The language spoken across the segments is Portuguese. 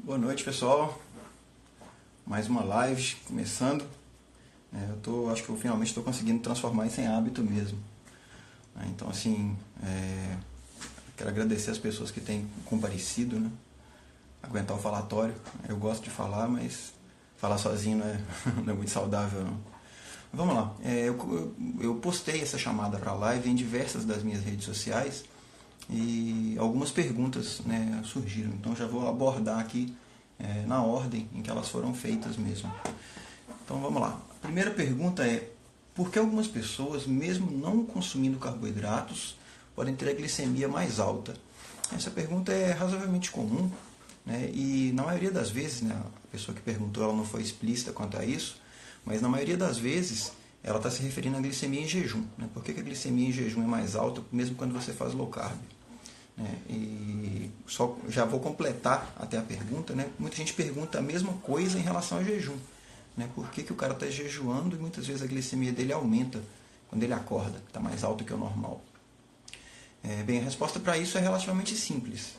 Boa noite, pessoal. Mais uma live começando. Acho que eu finalmente estou conseguindo transformar isso em hábito mesmo. Então, assim, quero agradecer as pessoas que têm comparecido, né? Aguentar o falatório. Eu gosto de falar, mas falar sozinho não é muito saudável, não. Vamos lá. Eu postei essa chamada para a live em diversas das minhas redes sociais e algumas perguntas, né, surgiram. Então já vou abordar aqui na ordem em que elas foram feitas mesmo. Então vamos lá. A primeira pergunta é: por que algumas pessoas, mesmo não consumindo carboidratos, podem ter a glicemia mais alta? Essa pergunta é razoavelmente comum, né, e na maioria das vezes, né, a pessoa que perguntou ela não foi explícita quanto a isso, mas na maioria das vezes ela está se referindo à glicemia em jejum. Né? Por que a glicemia em jejum é mais alta, mesmo quando você faz low carb? E só já vou completar até a pergunta, né? Muita gente pergunta a mesma coisa em relação ao jejum, né? Por que o cara está jejuando e muitas vezes a glicemia dele aumenta quando ele acorda, está mais alto que o normal? Bem, a resposta para isso é relativamente simples,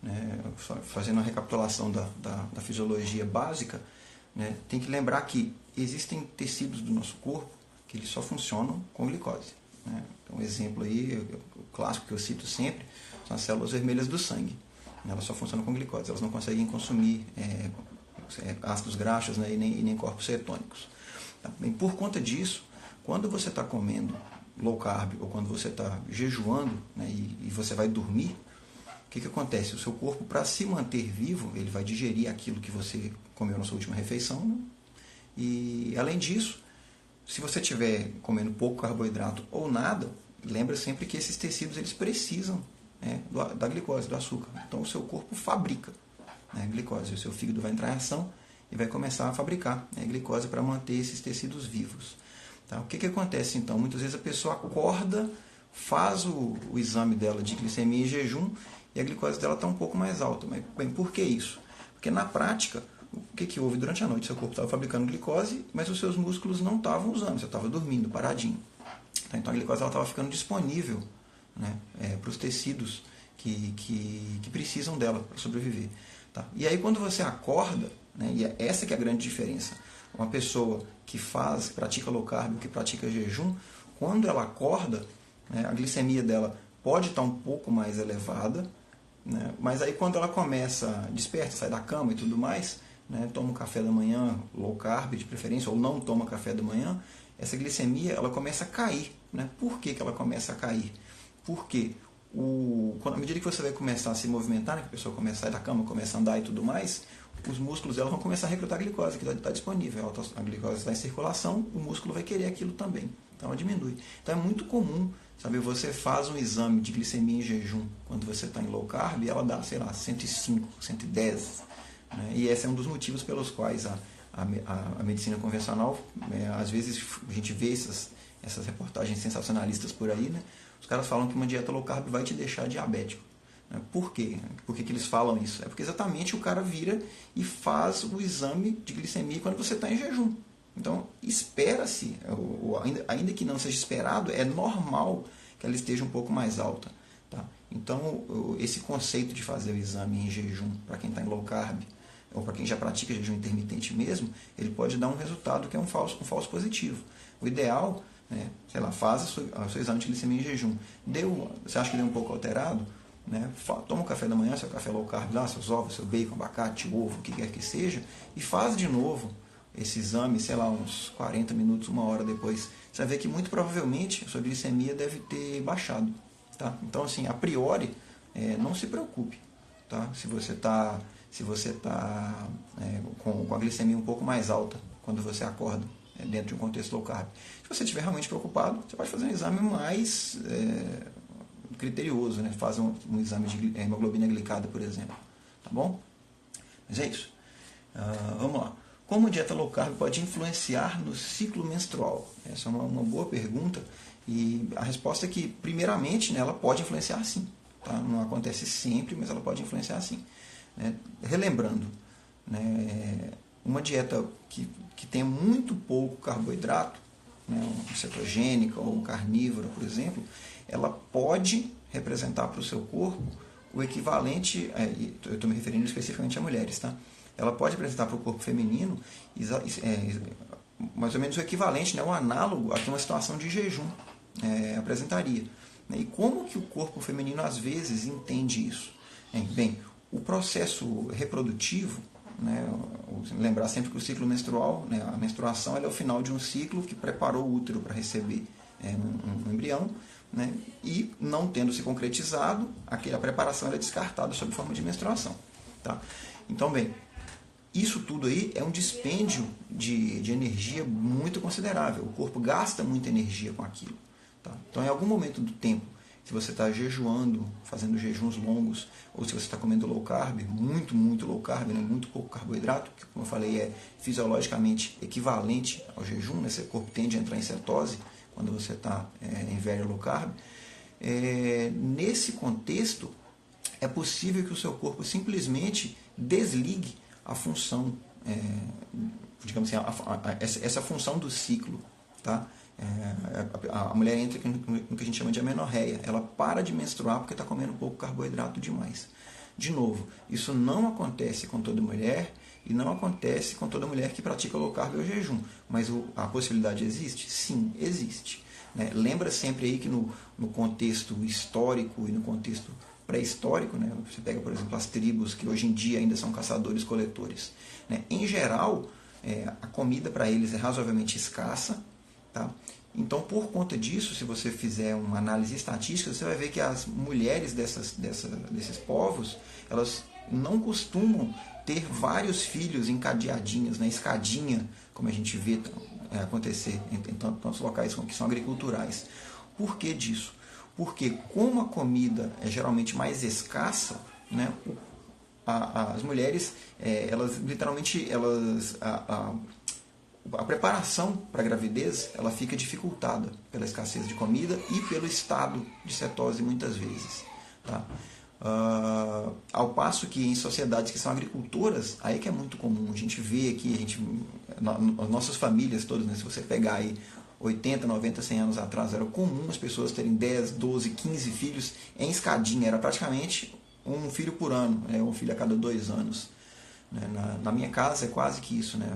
né? Fazendo uma recapitulação da fisiologia básica, né? Tem que lembrar que existem tecidos do nosso corpo que eles só funcionam com glicose, né? Então, um exemplo aí, o clássico que eu cito sempre, são as células vermelhas do sangue. Elas só funcionam com glicose, elas não conseguem consumir ácidos graxos, né, e nem corpos cetônicos. Tá? Bem, por conta disso, quando você está comendo low carb ou quando você está jejuando, né, e você vai dormir, o que acontece? O seu corpo, para se manter vivo, ele vai digerir aquilo que você comeu na sua última refeição, né? E além disso, se você estiver comendo pouco carboidrato ou nada, lembra sempre que esses tecidos eles precisam, né, da glicose, do açúcar. Então o seu corpo fabrica, né, glicose. O seu fígado vai entrar em ação e vai começar a fabricar, né, glicose para manter esses tecidos vivos. Tá? O que acontece então? Muitas vezes a pessoa acorda, faz o exame dela de glicemia em jejum e a glicose dela está um pouco mais alta. Mas, bem, por que isso? Porque na prática, o que houve durante a noite? Seu corpo estava fabricando glicose, mas os seus músculos não estavam usando, você estava dormindo, paradinho. Tá? Então a glicose estava ficando disponível, né, para os tecidos que precisam dela para sobreviver. Tá? E aí quando você acorda, né, e essa que é a grande diferença, uma pessoa que pratica low carb, que pratica jejum, quando ela acorda, né, a glicemia dela pode estar um pouco mais elevada, né, mas aí quando ela começa, desperta, sai da cama e tudo mais, né, toma um café da manhã low carb de preferência, ou não toma café da manhã, essa glicemia ela começa a cair. Né? Por que ela começa a cair? Porque à medida que você vai começar a se movimentar, né, que a pessoa começa a sair da cama, começa a andar e tudo mais, os músculos dela vão começar a recrutar glicose, que está disponível. A glicose está em circulação, o músculo vai querer aquilo também. Então ela diminui. Então é muito comum, sabe, você faz um exame de glicemia em jejum quando você está em low carb e ela dá, sei lá, 105, 110. Né? E esse é um dos motivos pelos quais a medicina convencional, às vezes a gente vê essas reportagens sensacionalistas por aí, né? Os caras falam que uma dieta low carb vai te deixar diabético. Né? Por quê? Por que eles falam isso? É porque exatamente o cara vira e faz o exame de glicemia quando você está em jejum. Então, espera-se, ainda que não seja esperado, é normal que ela esteja um pouco mais alta. Tá? Então, esse conceito de fazer o exame em jejum, para quem está em low carb, ou para quem já pratica jejum intermitente mesmo, ele pode dar um resultado que é um falso positivo. O ideal, né, sei lá, faz o seu exame de glicemia em jejum. Você acha que deu um pouco alterado? Né, toma um café da manhã, seu café low carb lá, seus ovos, seu bacon, abacate, ovo, o que quer que seja, e faz de novo esse exame, sei lá, uns 40 minutos, uma hora depois. Você vai ver que muito provavelmente a sua glicemia deve ter baixado. Tá? Então, assim, a priori, não se preocupe. Tá? Se você está com a glicemia um pouco mais alta quando você acorda, dentro de um contexto low carb. Se você estiver realmente preocupado, você pode fazer um exame mais criterioso, né? Faz um exame de hemoglobina glicada, por exemplo. Tá bom? Mas é isso. Vamos lá. Como a dieta low carb pode influenciar no ciclo menstrual? Essa é uma boa pergunta e a resposta é que, primeiramente, né, ela pode influenciar sim. Tá? Não acontece sempre, mas ela pode influenciar sim. Relembrando, né, uma dieta que tenha muito pouco carboidrato, né, uma cetogênica ou carnívora, por exemplo, ela pode representar para o seu corpo o equivalente, eu estou me referindo especificamente a mulheres, tá? Ela pode apresentar para o corpo feminino mais ou menos o equivalente, né, o análogo a que uma situação de jejum apresentaria. E como que o corpo feminino às vezes entende isso? Bem, o processo reprodutivo, né, lembrar sempre que o ciclo menstrual, né, a menstruação é o final de um ciclo que preparou o útero para receber um embrião, né, e não tendo se concretizado, a preparação é descartada sob forma de menstruação. Tá? Então, bem, isso tudo aí é um dispêndio de energia muito considerável. O corpo gasta muita energia com aquilo. Tá? Então, em algum momento do tempo, se você está jejuando, fazendo jejuns longos, ou se você está comendo low carb, muito low carb, né, muito pouco carboidrato, que, como eu falei, é fisiologicamente equivalente ao jejum, né, seu corpo tende a entrar em cetose quando você está em very low carb. Nesse contexto, é possível que o seu corpo simplesmente desligue a função, digamos assim, essa função do ciclo, tá? A mulher entra no que a gente chama de amenorreia. Ela para de menstruar porque está comendo pouco carboidrato demais. De novo, isso não acontece com toda mulher e não acontece com toda mulher que pratica low carb ou jejum. Mas a possibilidade existe? Sim, existe. Né? Lembra sempre aí que no contexto histórico e no contexto pré-histórico, né? Você pega, por exemplo, as tribos que hoje em dia ainda são caçadores-coletores. Né? Em geral, a comida para eles é razoavelmente escassa. Tá? Então, por conta disso, se você fizer uma análise estatística, você vai ver que as mulheres desses povos, elas não costumam ter vários filhos encadeadinhos, na escadinha, como a gente vê acontecer em tantos locais que são agriculturais. Por que disso? Porque como a comida é geralmente mais escassa, né, as mulheres, elas literalmente, a preparação para a gravidez ela fica dificultada pela escassez de comida e pelo estado de cetose muitas vezes. Tá? Ao passo que em sociedades que são agricultoras, aí que é muito comum, a gente vê aqui, as nossas famílias todas, né, se você pegar aí 80, 90, 100 anos atrás, era comum as pessoas terem 10, 12, 15 filhos em escadinha, era praticamente um filho por ano, um filho a cada 2 anos. Na minha casa é quase que isso, né?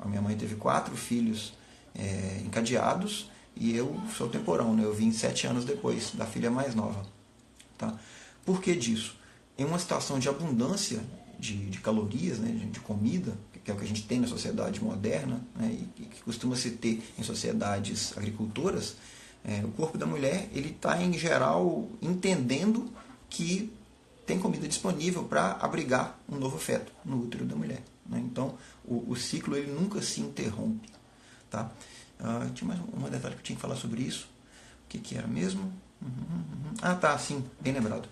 A minha mãe teve 4 filhos encadeados e eu sou temporão, né? Eu vim 7 anos depois da filha mais nova. Tá? Por que disso? Em uma situação de abundância de calorias, né? de comida, que é o que a gente tem na sociedade moderna, né? E que costuma se ter em sociedades agricultoras, o corpo da mulher ele está, em geral, entendendo que tem comida disponível para abrigar um novo feto no útero da mulher. Né? Então, o ciclo ele nunca se interrompe. Tá? Tinha mais um detalhe que eu tinha que falar sobre isso. O que era mesmo? Ah, tá, sim, bem lembrado.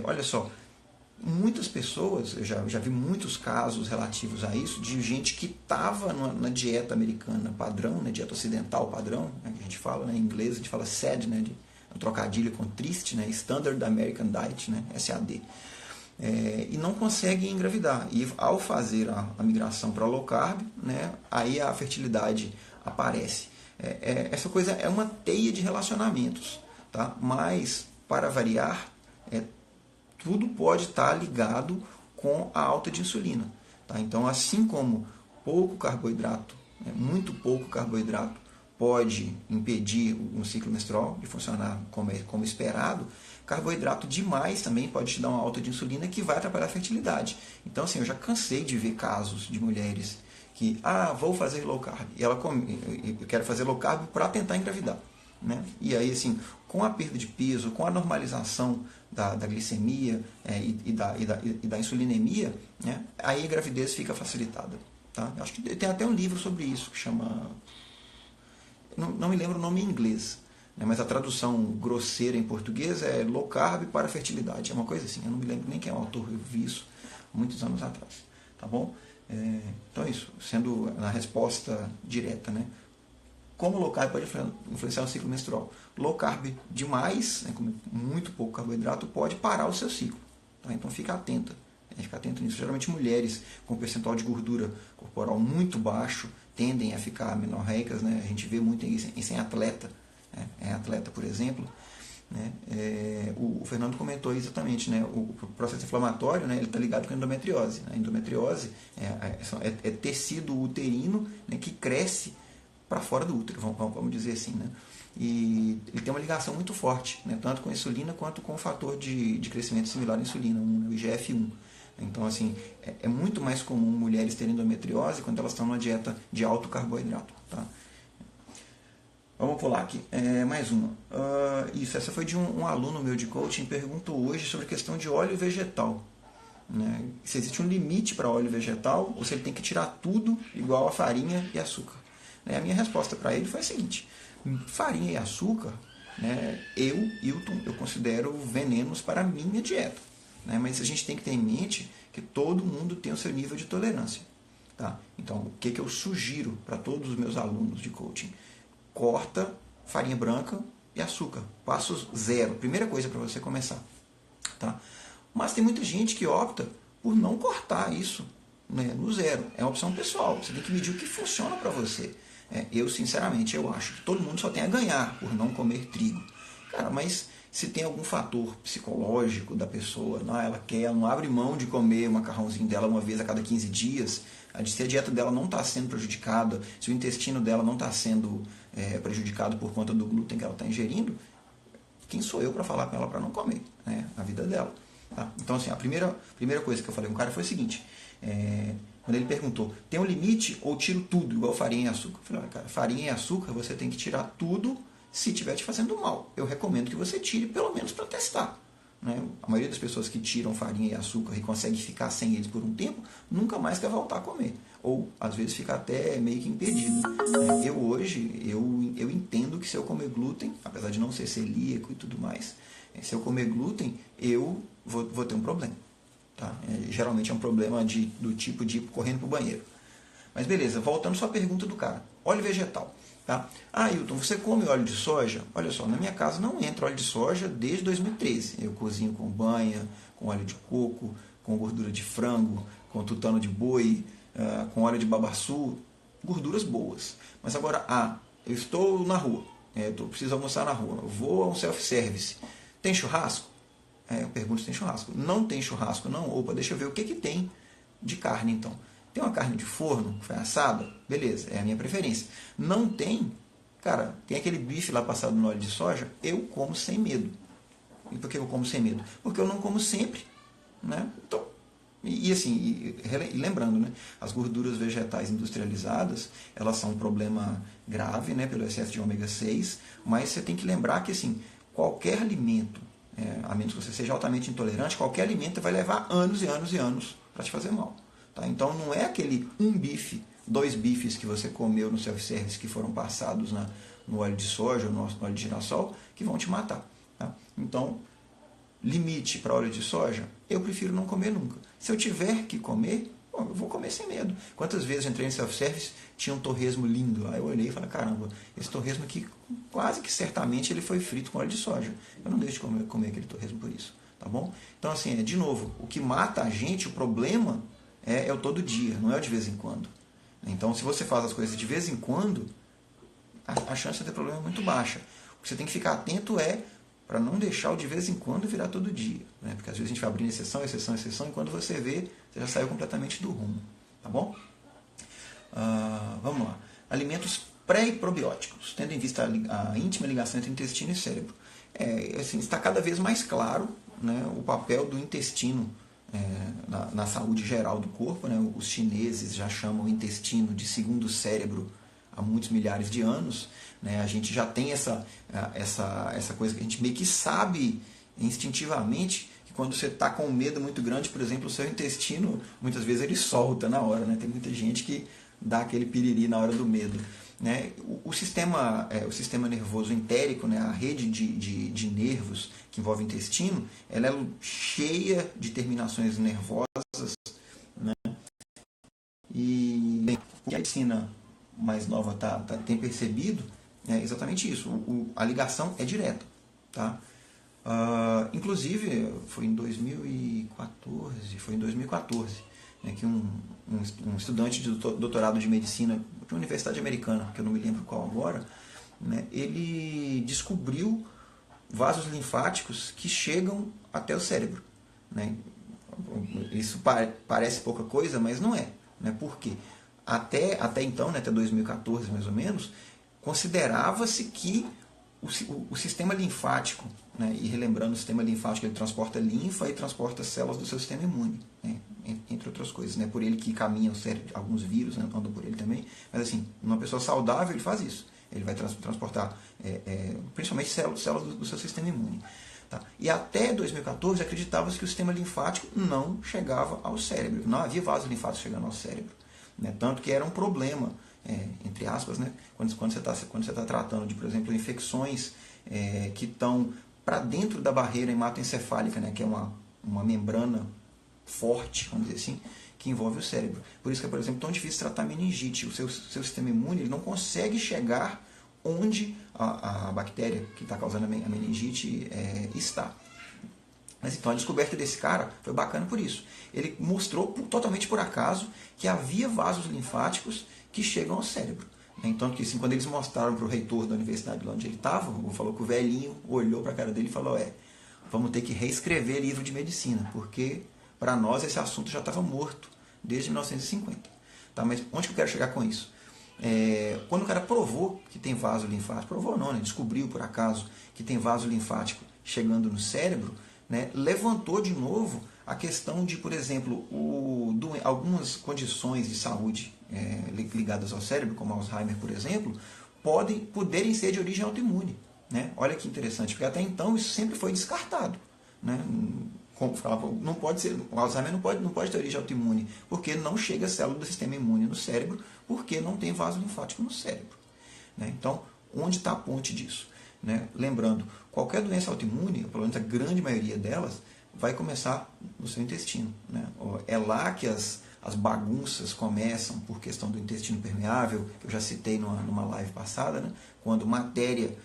Olha só, muitas pessoas, eu já vi muitos casos relativos a isso, de gente que estava na dieta americana padrão, na dieta ocidental padrão, né, que a gente fala, né, em inglês a gente fala SAD, né, um trocadilho com triste, né, Standard American Diet, né, SAD, e não consegue engravidar. E ao fazer a migração para low carb, né, aí a fertilidade aparece. Essa coisa é uma teia de relacionamentos, tá? Mas, para variar, tudo pode estar ligado com a alta de insulina. Tá? Então, assim como pouco carboidrato, muito pouco carboidrato, pode impedir um ciclo menstrual de funcionar como esperado, carboidrato demais também pode te dar uma alta de insulina que vai atrapalhar a fertilidade. Então, assim, eu já cansei de ver casos de mulheres que, vou fazer low carb, e eu quero fazer low carb para tentar engravidar. Né? E aí, assim, com a perda de peso, com a normalização da glicemia e da insulinemia, né? Aí a gravidez fica facilitada. Tá? Acho que tem até um livro sobre isso que chama... Não me lembro o nome em inglês, né? Mas a tradução grosseira em português é low carb para fertilidade. É uma coisa assim, eu não me lembro nem quem é o autor, eu vi isso muitos anos atrás. Tá bom? Então é isso, sendo a resposta direta, né? Como low carb pode influenciar o ciclo menstrual? Low carb demais, né, com muito pouco carboidrato, pode parar o seu ciclo. Tá? Então fica atento nisso. Geralmente mulheres com percentual de gordura corporal muito baixo tendem a ficar amenorreicas, né? A gente vê muito isso em atleta, né? Atleta, por exemplo. né? O Fernando comentou exatamente, né? O processo inflamatório, né, ele está ligado com a endometriose. A endometriose é tecido uterino, né, que cresce para fora do útero, vamos dizer assim, né? E ele tem uma ligação muito forte, né, tanto com a insulina quanto com o fator de crescimento similar à insulina, o IGF-1. Então, assim, é muito mais comum mulheres terem endometriose quando elas estão numa dieta de alto carboidrato. Tá? Vamos pular aqui. Mais uma. Essa foi de um aluno meu de coaching, perguntou hoje sobre a questão de óleo vegetal. Né? Se existe um limite para óleo vegetal ou se ele tem que tirar tudo igual a farinha e açúcar. A minha resposta para ele foi a seguinte: farinha e açúcar, né, Hilton, eu considero venenos para a minha dieta. Né? Mas a gente tem que ter em mente que todo mundo tem o seu nível de tolerância. Tá? Então, o que eu sugiro para todos os meus alunos de coaching? Corta farinha branca e açúcar. Passo 0. Primeira coisa para você começar. Tá? Mas tem muita gente que opta por não cortar isso, né, no 0. É uma opção pessoal. Você tem que medir o que funciona para você. Eu, sinceramente, eu acho que todo mundo só tem a ganhar por não comer trigo. Cara, mas se tem algum fator psicológico da pessoa, ela não abre mão de comer o macarrãozinho dela uma vez a cada 15 dias, se a dieta dela não está sendo prejudicada, se o intestino dela não está sendo prejudicado por conta do glúten que ela está ingerindo, quem sou eu para falar com ela para não comer, né, a vida dela? Tá? Então, assim, a primeira coisa que eu falei com o cara foi o seguinte: quando ele perguntou, tem um limite ou tiro tudo, igual farinha e açúcar? Eu falei, cara, farinha e açúcar você tem que tirar tudo se estiver te fazendo mal. Eu recomendo que você tire pelo menos para testar. Né? A maioria das pessoas que tiram farinha e açúcar e conseguem ficar sem eles por um tempo, nunca mais quer voltar a comer. Ou, às vezes, fica até meio que impedido. Eu hoje, eu entendo que se eu comer glúten, apesar de não ser celíaco e tudo mais, se eu comer glúten, eu vou ter um problema. Tá? Geralmente é um problema do tipo de ir correndo para o banheiro. Mas beleza, voltando só à pergunta do cara. Óleo vegetal. Tá? Hilton, você come óleo de soja? Olha só, na minha casa não entra óleo de soja desde 2013. Eu cozinho com banha, com óleo de coco, com gordura de frango, com tutano de boi, com óleo de babaçu, gorduras boas. Mas agora, eu estou na rua, eu preciso almoçar na rua, eu vou a um self-service. Tem churrasco? Eu pergunto se tem churrasco. Não tem churrasco, não? Opa, deixa eu ver o que tem de carne então. Tem uma carne de forno que foi assada? Beleza, é a minha preferência. Não tem? Cara, tem aquele bife lá passado no óleo de soja? Eu como sem medo. E por que eu como sem medo? Porque eu não como sempre. Né? Então, lembrando, né, as gorduras vegetais industrializadas, elas são um problema grave, né, pelo excesso de ômega 6, mas você tem que lembrar que assim, qualquer alimento, a menos que você seja altamente intolerante, qualquer alimento vai levar anos e anos e anos para te fazer mal. Tá? Então não é aquele bife, 2 bifes que você comeu no self-service que foram passados no óleo de soja ou no óleo de girassol que vão te matar. Tá? Então, limite para óleo de soja, eu prefiro não comer nunca. Se eu tiver que comer, eu vou comer sem medo. Quantas vezes eu entrei em self-service, tinha um torresmo lindo. Aí eu olhei e falei, caramba, esse torresmo aqui, quase que certamente ele foi frito com óleo de soja. Eu não deixo de comer aquele torresmo por isso. Tá bom? Então, assim, de novo, o que mata a gente, o problema é o todo dia, não é o de vez em quando. Então, se você faz as coisas de vez em quando, a chance de ter problema é muito baixa. O que você tem que ficar atento para não deixar o de vez em quando virar todo dia. Né? Porque às vezes a gente vai abrindo exceção, e quando você vê, você já saiu completamente do rumo. Tá bom? Vamos lá. Alimentos pré e probióticos, tendo em vista a íntima ligação entre intestino e cérebro. Assim, está cada vez mais claro, né, o papel do intestino na saúde geral do corpo. Né? Os chineses já chamam o intestino de segundo cérebro há muitos milhares de anos. Né? A gente já tem essa coisa que a gente meio que sabe instintivamente que quando você está com um medo muito grande, por exemplo, o seu intestino, muitas vezes ele solta na hora. Né? Tem muita gente que dá aquele piriri na hora do medo. Né? O sistema nervoso entérico, né? A rede de nervos que envolve o intestino, ela é cheia de terminações nervosas. Né? E o que a medicina mais nova tem percebido é exatamente isso. A ligação é direta. Tá? Inclusive, foi em 2014, né, que um estudante de doutorado de medicina de uma universidade americana, que eu não me lembro qual agora, né, ele descobriu vasos linfáticos que chegam até o cérebro, né? Isso parece pouca coisa, mas não é, né? Por quê? Até então, né, até 2014 mais ou menos, considerava-se que o sistema linfático, né, e relembrando, o sistema linfático ele transporta linfa e transporta células do seu sistema imune, né, entre outras coisas, né, por ele que caminha o cérebro, alguns vírus, né, andam por ele também, mas assim, uma pessoa saudável ele faz isso, ele vai transportar principalmente células do seu sistema imune. Tá? E até 2014 acreditava-se que o sistema linfático não chegava ao cérebro, não havia vasos linfáticos chegando ao cérebro, né, tanto que era um problema, entre aspas, né, quando você está tratando de, por exemplo, infecções que estão para dentro da barreira hematoencefálica, né, que é uma membrana forte, vamos dizer assim, que envolve o cérebro. Por isso que é, por exemplo, tão difícil tratar meningite. O seu sistema imune ele não consegue chegar onde a bactéria que está causando a meningite está. Mas então a descoberta desse cara foi bacana por isso. Ele mostrou totalmente por acaso que havia vasos linfáticos que chegam ao cérebro. Então, que, assim, quando eles mostraram para o reitor da universidade lá onde ele estava, falou que o velhinho olhou para a cara dele e falou: vamos ter que reescrever livro de medicina, porque para nós esse assunto já estava morto desde 1950. Tá? Mas onde que eu quero chegar com isso? Quando o cara provou que tem vaso linfático, provou não, né? Descobriu por acaso que tem vaso linfático chegando no cérebro, né? Levantou de novo a questão de, por exemplo, algumas condições de saúde ligadas ao cérebro, como Alzheimer, por exemplo, poderem ser de origem autoimune. Né? Olha que interessante, porque até então isso sempre foi descartado. Né? Não pode ser, o Alzheimer não pode ter origem autoimune, porque não chega a célula do sistema imune no cérebro, porque não tem vaso linfático no cérebro. Né? Então, onde está a ponte disso? Né? Lembrando, qualquer doença autoimune, pelo menos a grande maioria delas, vai começar no seu intestino. Né? É lá que as bagunças começam por questão do intestino permeável, que eu já citei numa live passada, né? Quando matéria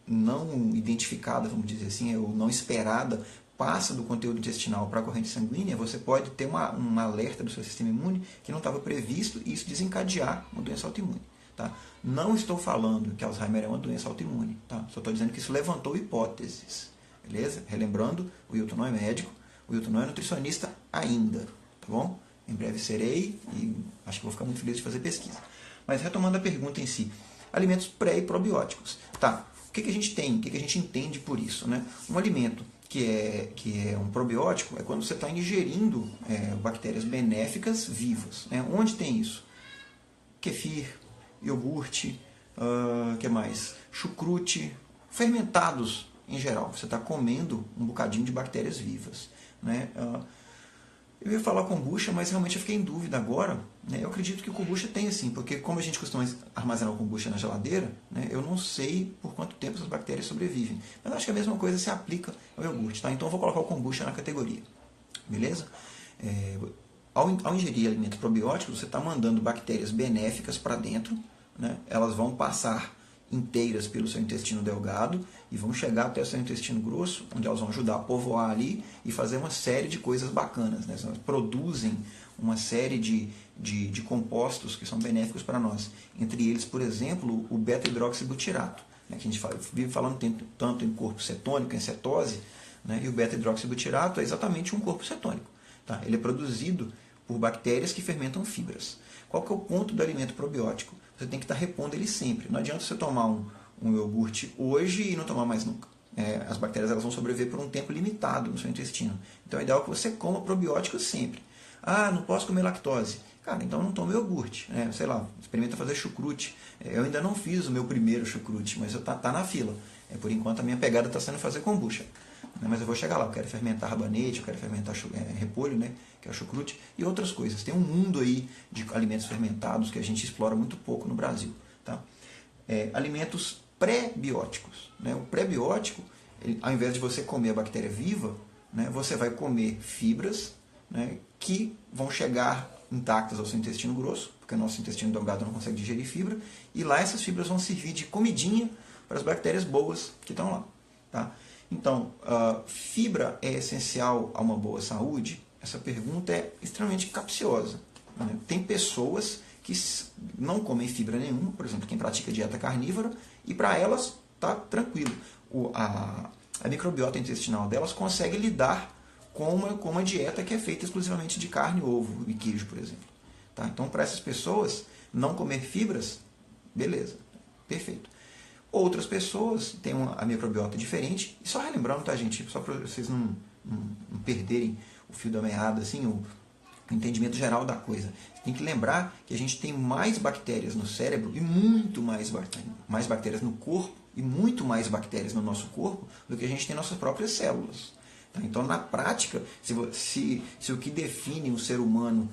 não identificada, vamos dizer assim, ou não esperada, passa do conteúdo intestinal para a corrente sanguínea, você pode ter um alerta do seu sistema imune que não estava previsto e isso desencadear uma doença autoimune. Tá? Não estou falando que Alzheimer é uma doença autoimune, tá? Só estou dizendo que isso levantou hipóteses. Beleza? Relembrando, o Wilton não é médico, o Wilton não é nutricionista ainda, tá bom? Em breve serei e acho que vou ficar muito feliz de fazer pesquisa. Mas retomando a pergunta em si, alimentos pré e probióticos. Tá, o que a gente tem, o que a gente entende por isso? Né? Um alimento que é um probiótico é quando você está ingerindo bactérias benéficas vivas. Né? Onde tem isso? Kefir, iogurte, que mais? Chucrute, fermentados em geral. Você está comendo um bocadinho de bactérias vivas. Né? Eu ia falar kombucha, mas realmente eu fiquei em dúvida agora. Né? Eu acredito que o kombucha tem assim, porque como a gente costuma armazenar o kombucha na geladeira, né, eu não sei por quanto tempo essas bactérias sobrevivem. Mas acho que a mesma coisa se aplica ao iogurte. Tá? Então eu vou colocar o kombucha na categoria. Beleza? Ao ingerir alimentos probióticos, você está mandando bactérias benéficas para dentro. Né? Elas vão passar inteiras pelo seu intestino delgado e vão chegar até o seu intestino grosso, onde elas vão ajudar a povoar ali e fazer uma série de coisas bacanas. Né? Elas produzem uma série de compostos que são benéficos para nós. Entre eles, por exemplo, o beta-hidroxibutirato, né? Que a gente vive falando tanto em corpo cetônico, em cetose, né? E o beta-hidroxibutirato é exatamente um corpo cetônico. Tá? Ele é produzido por bactérias que fermentam fibras. Qual que é o ponto do alimento probiótico? Você tem que estar repondo ele sempre. Não adianta você tomar um iogurte hoje e não tomar mais nunca. As bactérias elas vão sobreviver por um tempo limitado no seu intestino. Então é ideal que você coma probióticos sempre. Ah, não posso comer lactose. Cara, então não tome iogurte. Sei lá, experimenta fazer chucrute. Eu ainda não fiz o meu primeiro chucrute, mas tá na fila. Por enquanto a minha pegada está sendo fazer kombucha. Mas eu vou chegar lá, eu quero fermentar rabanete, eu quero fermentar repolho, né, que é o chucrute, e outras coisas. Tem um mundo aí de alimentos fermentados que a gente explora muito pouco no Brasil. Tá? Alimentos pré-bióticos. Né? O pré-biótico, ao invés de você comer a bactéria viva, né, você vai comer fibras, né, que vão chegar intactas ao seu intestino grosso, porque o nosso intestino delgado não consegue digerir fibra, e lá essas fibras vão servir de comidinha para as bactérias boas que estão lá. Tá? Então, fibra é essencial a uma boa saúde? Essa pergunta é extremamente capciosa. Né? Tem pessoas que não comem fibra nenhuma, por exemplo, quem pratica dieta carnívora, e para elas está tranquilo. a microbiota intestinal delas consegue lidar com uma dieta que é feita exclusivamente de carne, ovo e queijo, por exemplo. Tá? Então, para essas pessoas, não comer fibras, beleza, perfeito. Outras pessoas têm a microbiota diferente, e só relembrando, tá, gente, só para vocês não perderem o fio da meada, assim, o entendimento geral da coisa. Você tem que lembrar que a gente tem mais bactérias no cérebro e muito mais bactérias no corpo e muito mais bactérias no nosso corpo do que a gente tem nossas próprias células. Então, na prática, se o que define um ser humano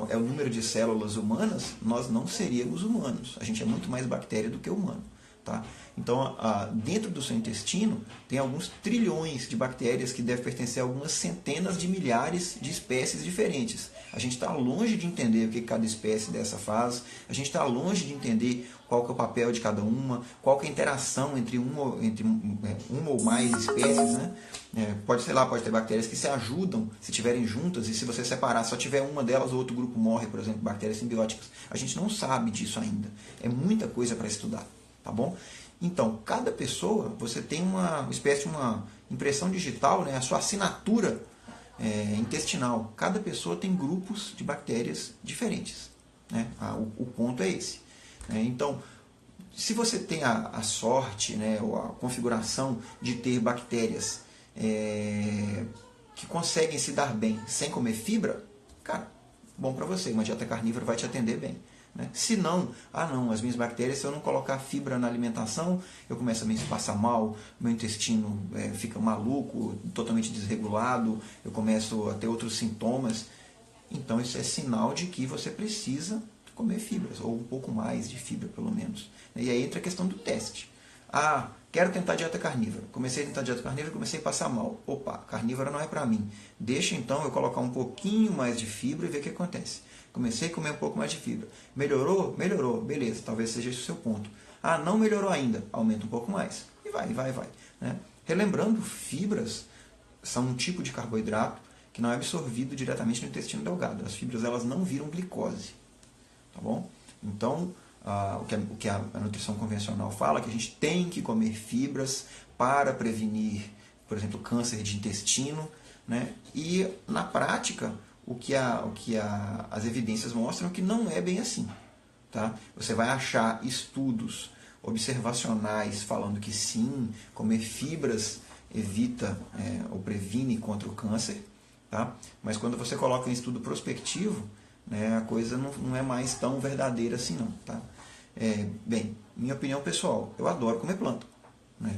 é o número de células humanas, nós não seríamos humanos. A gente é muito mais bactéria do que humano. Tá? Então, dentro do seu intestino, tem alguns trilhões de bactérias que devem pertencer a algumas centenas de milhares de espécies diferentes. A gente está longe de entender o que cada espécie dessa faz, a gente está longe de entender qual que é o papel de cada uma, qual que é a interação entre uma ou mais espécies. Né? Pode ter bactérias que se ajudam se estiverem juntas, e se você separar, só tiver uma delas, o outro grupo morre, por exemplo, bactérias simbióticas. A gente não sabe disso ainda. É muita coisa para estudar. Tá bom? Então, cada pessoa, você tem uma espécie de uma impressão digital, né? A sua assinatura intestinal. Cada pessoa tem grupos de bactérias diferentes. Né? O ponto é esse. Então, se você tem a sorte, né, ou a configuração de ter bactérias que conseguem se dar bem sem comer fibra, cara, bom para você. Uma dieta carnívora vai te atender bem. Né? Se não, as minhas bactérias, se eu não colocar fibra na alimentação, eu começo a me passar mal, meu intestino fica maluco, totalmente desregulado, eu começo a ter outros sintomas. Então isso é sinal de que você precisa comer fibras, ou um pouco mais de fibra pelo menos. E aí entra a questão do teste. Quero tentar dieta carnívora. Comecei a tentar dieta carnívora e comecei a passar mal. Opa, carnívora não é para mim. Deixa então eu colocar um pouquinho mais de fibra e ver o que acontece. Comecei a comer um pouco mais de fibra. Melhorou? Melhorou. Beleza, talvez seja esse o seu ponto. Não melhorou ainda. Aumenta um pouco mais. E vai. Né? Relembrando, fibras são um tipo de carboidrato que não é absorvido diretamente no intestino delgado. As fibras elas não viram glicose. Tá bom? Então, o que a nutrição convencional fala é que a gente tem que comer fibras para prevenir, por exemplo, câncer de intestino. Né? E, na prática, o que as evidências mostram que não é bem assim. Tá? Você vai achar estudos observacionais falando que sim, comer fibras evita ou previne contra o câncer. Tá? Mas quando você coloca em estudo prospectivo, né, a coisa não é mais tão verdadeira assim não. Tá? Bem, minha opinião pessoal, eu adoro comer planta.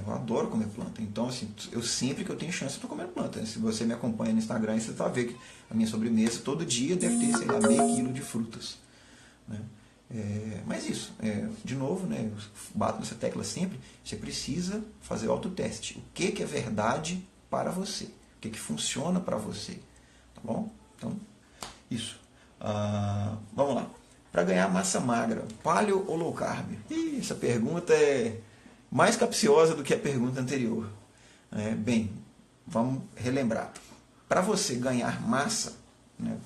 Eu adoro comer planta. Então, assim, eu sempre que eu tenho chance estou comendo planta. Se você me acompanha no Instagram, você vai ver que a minha sobremesa todo dia deve ter, sei lá, meio quilo de frutas. Né? Mas isso, de novo, né, eu bato nessa tecla sempre, você precisa fazer o autoteste. O que é verdade para você? O que funciona para você? Tá bom? Então, isso. Vamos lá. Para ganhar massa magra, paleo ou low carb? Essa pergunta é mais capciosa do que a pergunta anterior. Bem, vamos relembrar. Para você ganhar massa, né,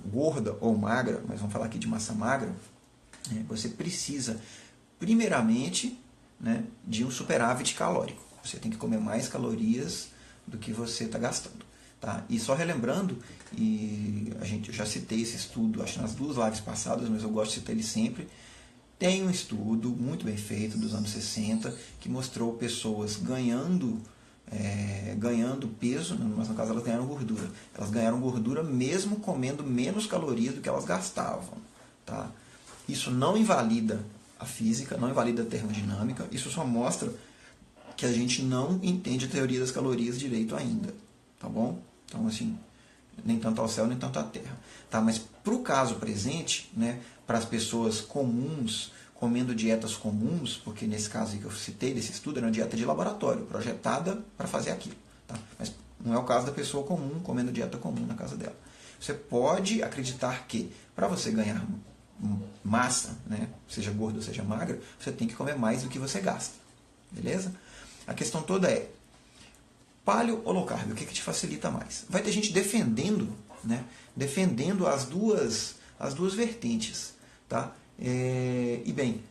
gorda ou magra, mas vamos falar aqui de massa magra, você precisa, primeiramente, né, de um superávit calórico. Você tem que comer mais calorias do que você está gastando. Tá? E só relembrando, eu já citei esse estudo, acho nas 2 lives passadas, mas eu gosto de citar ele sempre. Tem um estudo muito bem feito dos anos 60 que mostrou pessoas ganhando peso, mas no caso elas ganharam gordura. Elas ganharam gordura mesmo comendo menos calorias do que elas gastavam. Tá? Isso não invalida a física, não invalida a termodinâmica, isso só mostra que a gente não entende a teoria das calorias direito ainda. Tá bom? Então, assim, nem tanto ao céu, nem tanto à terra. Tá? Mas para o caso presente, né, para as pessoas comuns, comendo dietas comuns, porque nesse caso que eu citei desse estudo, era uma dieta de laboratório, projetada para fazer aquilo. Tá? Mas não é o caso da pessoa comum comendo dieta comum na casa dela. Você pode acreditar que para você ganhar massa, né, seja gorda ou seja magra, você tem que comer mais do que você gasta. Beleza? A questão toda é, paleo ou low carb, o que te facilita mais? Vai ter gente defendendo, né, defendendo as duas vertentes. Tá? E bem,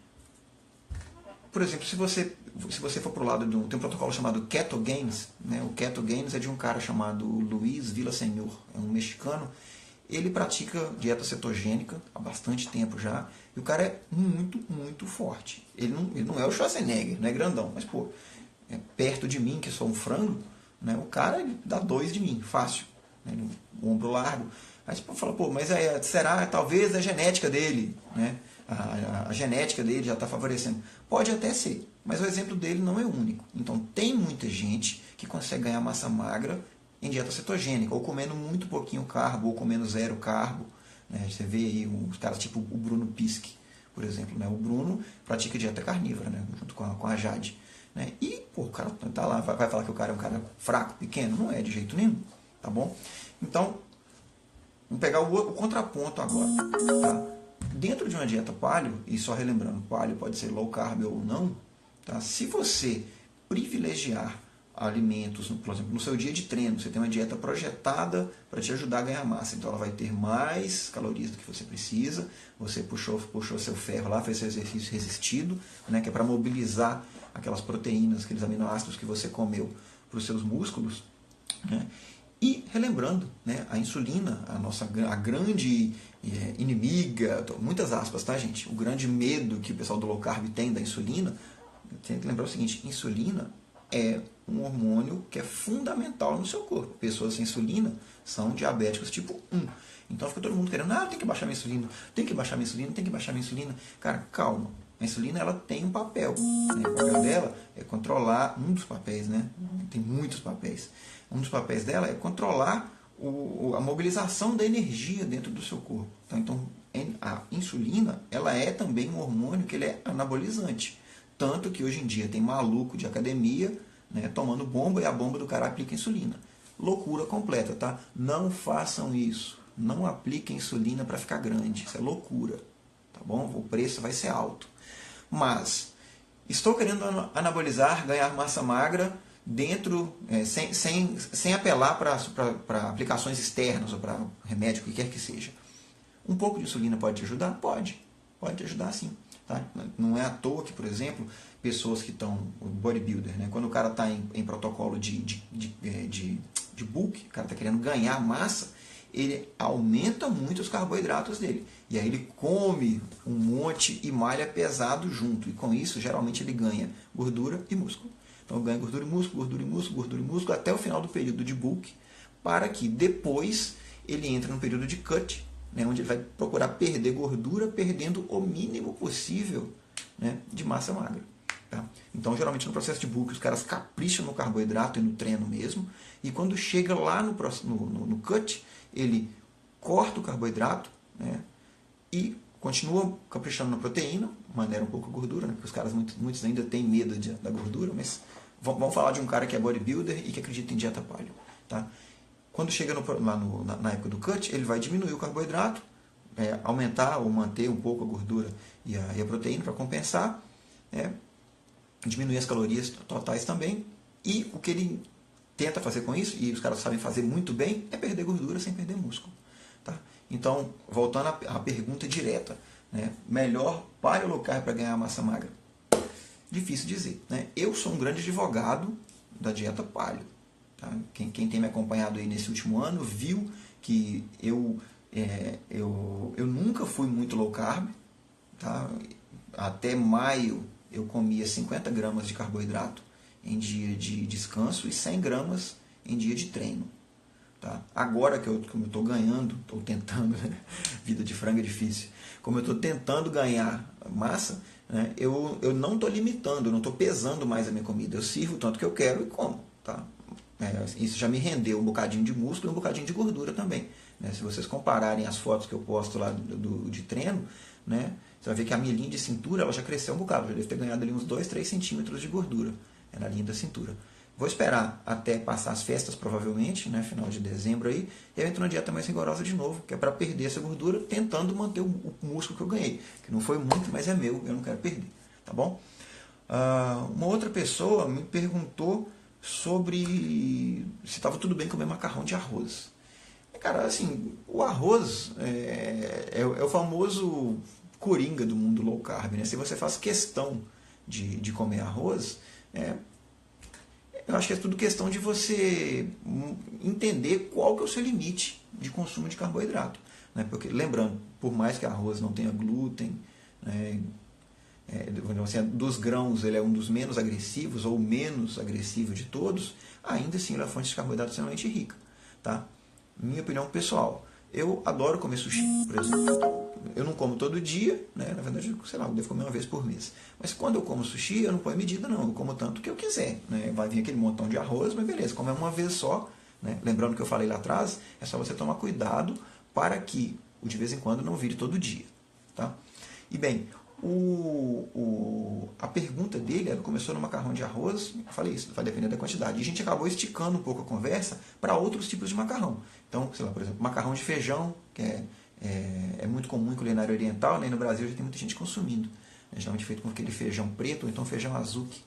por exemplo, se você for para o lado tem um protocolo chamado Ketogenes, né? O Ketogenes é de um cara chamado Luiz Villaseñor, é um mexicano. Ele pratica dieta cetogênica há bastante tempo já, e o cara é muito, muito forte. Ele não é o Schwarzenegger, não é grandão, mas pô, perto de mim, que sou um frango, né? O cara dá 2 de mim, fácil, né? No ombro largo. Aí você fala, pô, mas será talvez a genética dele, né? A genética dele já está favorecendo. Pode até ser, mas o exemplo dele não é único. Então tem muita gente que consegue ganhar massa magra em dieta cetogênica, ou comendo muito pouquinho carbo, ou comendo 0 carbo. Né? Você vê aí uns caras tipo o Bruno Piske, por exemplo. Né? O Bruno pratica dieta carnívora, né? Junto com a Jade. Né? E pô, o cara tá lá, vai falar que o cara é um cara fraco, pequeno? Não é de jeito nenhum. Tá bom? Então, vamos pegar o contraponto agora. Tá? Dentro de uma dieta paleo, e só relembrando, paleo pode ser low carb ou não, tá? Se você privilegiar alimentos, por exemplo, no seu dia de treino, você tem uma dieta projetada para te ajudar a ganhar massa, então ela vai ter mais calorias do que você precisa, você puxou seu ferro lá, fez seu exercício resistido, né, que é para mobilizar aquelas proteínas, aqueles aminoácidos que você comeu para os seus músculos, né? E relembrando, né, a insulina, a grande inimiga, muitas aspas, tá, gente? O grande medo que o pessoal do low carb tem da insulina, tem que lembrar o seguinte: insulina é um hormônio que é fundamental no seu corpo. Pessoas sem insulina são diabéticos tipo 1. Então fica todo mundo querendo, tem que baixar minha insulina, tem que baixar minha insulina, tem que baixar minha insulina. Cara, calma. A insulina ela tem um papel. Né? O papel dela é controlar, um dos papéis, né? Tem muitos papéis. Um dos papéis dela é controlar a mobilização da energia dentro do seu corpo. Tá? Então, a insulina ela é também um hormônio que ele é anabolizante. Tanto que hoje em dia tem maluco de academia, né, tomando bomba e a bomba do cara aplica insulina. Loucura completa, tá? Não façam isso. Não apliquem insulina para ficar grande. Isso é loucura. Tá bom? O preço vai ser alto. Mas estou querendo anabolizar, ganhar massa magra dentro, sem apelar para aplicações externas ou para remédio, o que quer que seja. Um pouco de insulina pode te ajudar? Pode te ajudar sim. Tá? Não é à toa que, por exemplo, pessoas que estão, bodybuilder, né? Quando o cara está em protocolo de bulk, o cara está querendo ganhar massa, ele aumenta muito os carboidratos dele. E aí ele come um monte e malha pesado junto. E com isso, geralmente, ele ganha gordura e músculo. Então ganha gordura e músculo, gordura e músculo, gordura e músculo, até o final do período de bulk, para que depois ele entre no período de cut, né, onde ele vai procurar perder gordura, perdendo o mínimo possível, né, de massa magra. Tá? Então, geralmente no processo de bulk, os caras capricham no carboidrato e no treino mesmo, e quando chega lá no cut, ele corta o carboidrato, né, e continua caprichando na proteína, maneira um pouco a gordura, né, porque os caras, muitos ainda têm medo da gordura, mas vamos falar de um cara que é bodybuilder e que acredita em dieta paleo. Tá? Quando chega na época do cut, ele vai diminuir o carboidrato, aumentar ou manter um pouco a gordura e a proteína para compensar, diminuir as calorias totais também, e o que ele tenta fazer com isso, e os caras sabem fazer muito bem, é perder gordura sem perder músculo. Tá? Então, voltando à pergunta direta, né? Melhor paleo ou low carb para ganhar massa magra? Difícil dizer. Né? Eu sou um grande advogado da dieta paleo. Tá? Quem tem me acompanhado aí nesse último ano viu que eu nunca fui muito low carb. Tá? Até maio eu comia 50 gramas de carboidrato em dia de descanso e 100 gramas em dia de treino. Tá? Agora que eu estou ganhando, estou tentando, né? Vida de frango é difícil, como eu estou tentando ganhar massa, né? Eu não estou limitando, eu não estou pesando mais a minha comida, eu sirvo o tanto que eu quero e como. Tá? Isso já me rendeu um bocadinho de músculo e um bocadinho de gordura também. Né? Se vocês compararem as fotos que eu posto lá de treino, né? Você vai ver que a minha linha de cintura ela já cresceu um bocado, já deve ter ganhado ali uns 2, 3 centímetros de gordura na linha da cintura. Vou esperar até passar as festas, provavelmente, né, final de dezembro aí, e eu entro na dieta mais rigorosa de novo, que é para perder essa gordura, tentando manter o músculo que eu ganhei, que não foi muito, mas é meu, eu não quero perder, tá bom? Uma outra pessoa me perguntou sobre se estava tudo bem comer macarrão de arroz. Cara, assim, o arroz é o famoso coringa do mundo low carb, né? Se você faz questão de comer arroz, eu acho que é tudo questão de você entender qual que é o seu limite de consumo de carboidrato. Né? Porque, lembrando, por mais que arroz não tenha glúten, né, assim, dos grãos ele é um dos menos agressivos ou menos agressivo de todos, ainda assim ele é uma fonte de carboidrato extremamente rica. Tá? Minha opinião pessoal, eu adoro comer sushi, por exemplo. Eu não como todo dia, né? Na verdade, sei lá, eu devo comer uma vez por mês. Mas quando eu como sushi, eu não ponho medida não, eu como tanto que eu quiser. Né? Vai vir aquele montão de arroz, mas beleza, como é uma vez só, né? Lembrando que eu falei lá atrás, é só você tomar cuidado para que o de vez em quando não vire todo dia. Tá? E bem, a pergunta dele, ela começou no macarrão de arroz, eu falei isso, vai depender da quantidade. E a gente acabou esticando um pouco a conversa para outros tipos de macarrão. Então, sei lá, por exemplo, macarrão de feijão, que é muito comum em culinária oriental, né? No Brasil já tem muita gente consumindo. Geralmente feito com aquele feijão preto ou então feijão azuki.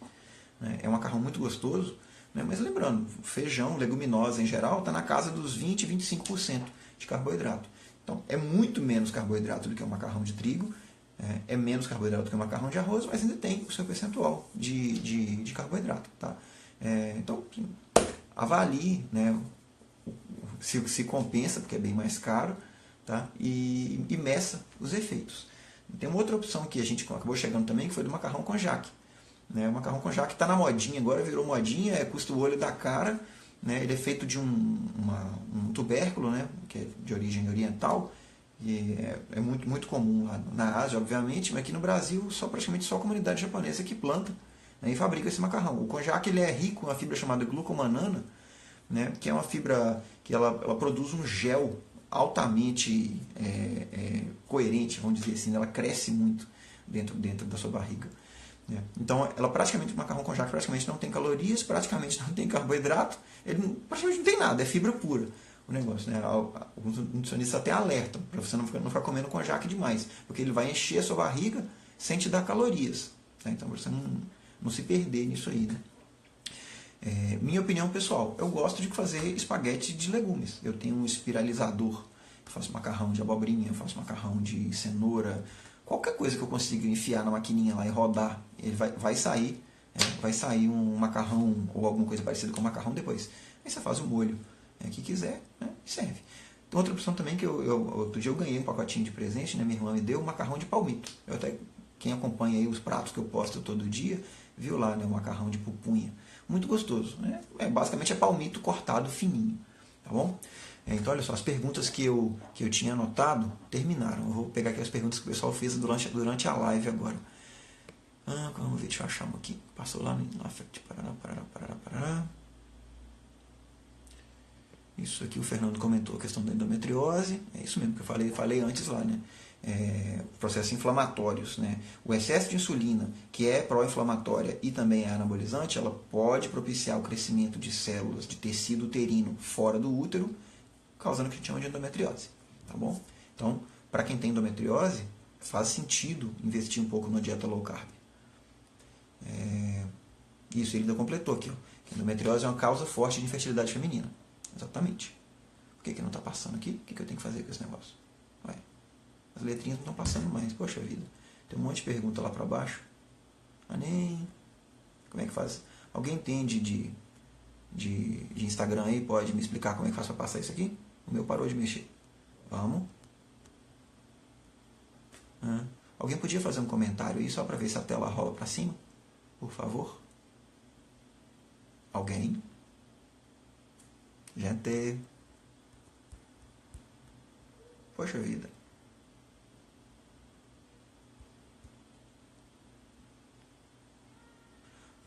Né? É um macarrão muito gostoso, né? Mas lembrando, feijão, leguminosa em geral, está na casa dos 20, 25% de carboidrato. Então, é muito menos carboidrato do que o macarrão de trigo, é menos carboidrato do que o macarrão de arroz, mas ainda tem o seu percentual de carboidrato. Tá? Então, avalie, né, se compensa, porque é bem mais caro, tá? e meça os efeitos. Tem uma outra opção que a gente acabou chegando também, que foi do macarrão conjac. Né? O macarrão conjac está na modinha, agora virou modinha, custa o olho da cara. Né? Ele é feito de um tubérculo, né? Que é de origem oriental, e é muito, muito comum lá na Ásia, obviamente, mas aqui no Brasil praticamente só a comunidade japonesa que planta, né, e fabrica esse macarrão. O konjac ele é rico em uma fibra chamada glucomanana, né, que é uma fibra que ela produz um gel altamente coerente, vamos dizer assim, ela cresce muito dentro da sua barriga. Né. Então, o macarrão konjac praticamente não tem calorias, praticamente não tem carboidrato, praticamente não tem nada, é fibra pura. O negócio, né? Alguns nutricionistas até alertam para você não ficar comendo konjac demais, porque ele vai encher a sua barriga sem te dar calorias. Tá? Então, você não se perder nisso aí. Né? Minha opinião pessoal, eu gosto de fazer espaguete de legumes. Eu tenho um espiralizador, eu faço macarrão de abobrinha, eu faço macarrão de cenoura, qualquer coisa que eu consiga enfiar na maquininha lá e rodar, ele vai sair um macarrão ou alguma coisa parecida com macarrão depois. Aí você faz o molho que quiser, né, e serve. Tem outra opção também que outro dia eu ganhei um pacotinho de presente, né, minha irmã me deu um macarrão de palmito. Quem acompanha aí os pratos que eu posto todo dia, viu lá, né, o macarrão de pupunha. Muito gostoso. Né? Basicamente é palmito cortado fininho. Tá bom? Então, olha só, as perguntas que eu tinha anotado terminaram. Eu vou pegar aqui as perguntas que o pessoal fez durante a live agora. Vamos ver, deixa eu achar uma aqui. Passou lá no Parará. Isso aqui o Fernando comentou, a questão da endometriose. É isso mesmo que eu falei antes lá, né? Processos inflamatórios, né? O excesso de insulina, que é pró-inflamatória e também é anabolizante, ela pode propiciar o crescimento de células de tecido uterino fora do útero, causando o que a gente chama de endometriose. Tá bom? Então, para quem tem endometriose, faz sentido investir um pouco na dieta low carb. Isso, ele ainda completou aqui. Ó. Endometriose é uma causa forte de infertilidade feminina. Exatamente. Por que não está passando aqui? O que eu tenho que fazer com esse negócio? Ué, as letrinhas não estão passando mais. Poxa vida. Tem um monte de pergunta lá para baixo. Como é que faz? Alguém entende de Instagram aí? Pode me explicar como é que faz para passar isso aqui? O meu parou de mexer. Vamos. Alguém podia fazer um comentário aí só para ver se a tela rola para cima? Por favor. Alguém? Gente. Poxa vida.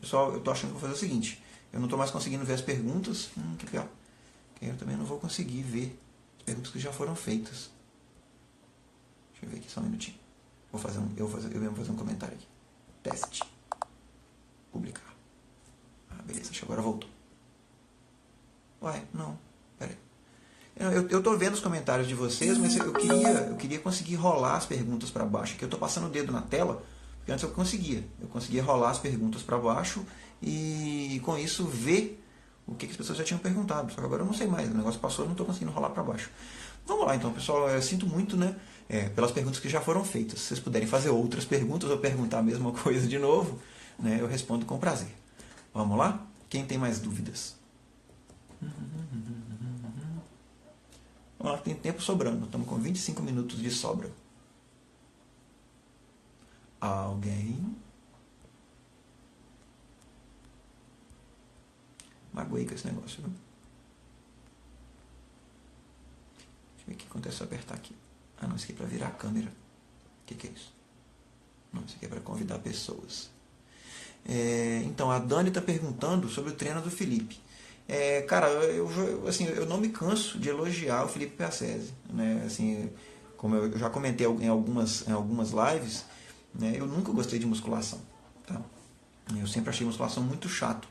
Pessoal, eu tô achando que vou fazer o seguinte. Eu não tô mais conseguindo ver as perguntas. Que pior. Eu também não vou conseguir ver as perguntas que já foram feitas. Deixa eu ver aqui só um minutinho. Eu mesmo fazer um comentário aqui. Teste. Publicar. Beleza, acho que agora voltou. Ué, não, peraí. Eu estou vendo os comentários de vocês, mas eu queria conseguir rolar as perguntas para baixo. Aqui eu estou passando o dedo na tela, porque antes eu conseguia rolar as perguntas para baixo e com isso ver o que as pessoas já tinham perguntado. Só que agora eu não sei mais, o negócio passou e não estou conseguindo rolar para baixo. Vamos lá então, pessoal, eu sinto muito, né, pelas perguntas que já foram feitas. Se vocês puderem fazer outras perguntas ou perguntar a mesma coisa de novo, né, eu respondo com prazer. Vamos lá? Quem tem mais dúvidas? Vamos lá, tem tempo sobrando. Estamos com 25 minutos de sobra. Alguém? Magoei com esse negócio, viu? Deixa eu ver o que acontece se eu apertar aqui. Ah, não, isso aqui é para virar a câmera. O que é isso? Não, isso aqui é para convidar pessoas. Então, a Dani está perguntando sobre o treino do Felipe. Cara, eu não me canso de elogiar o Felipe Piacese, né? Assim, como eu já comentei em algumas lives, né? Eu nunca gostei de musculação, tá? Eu sempre achei musculação muito chato.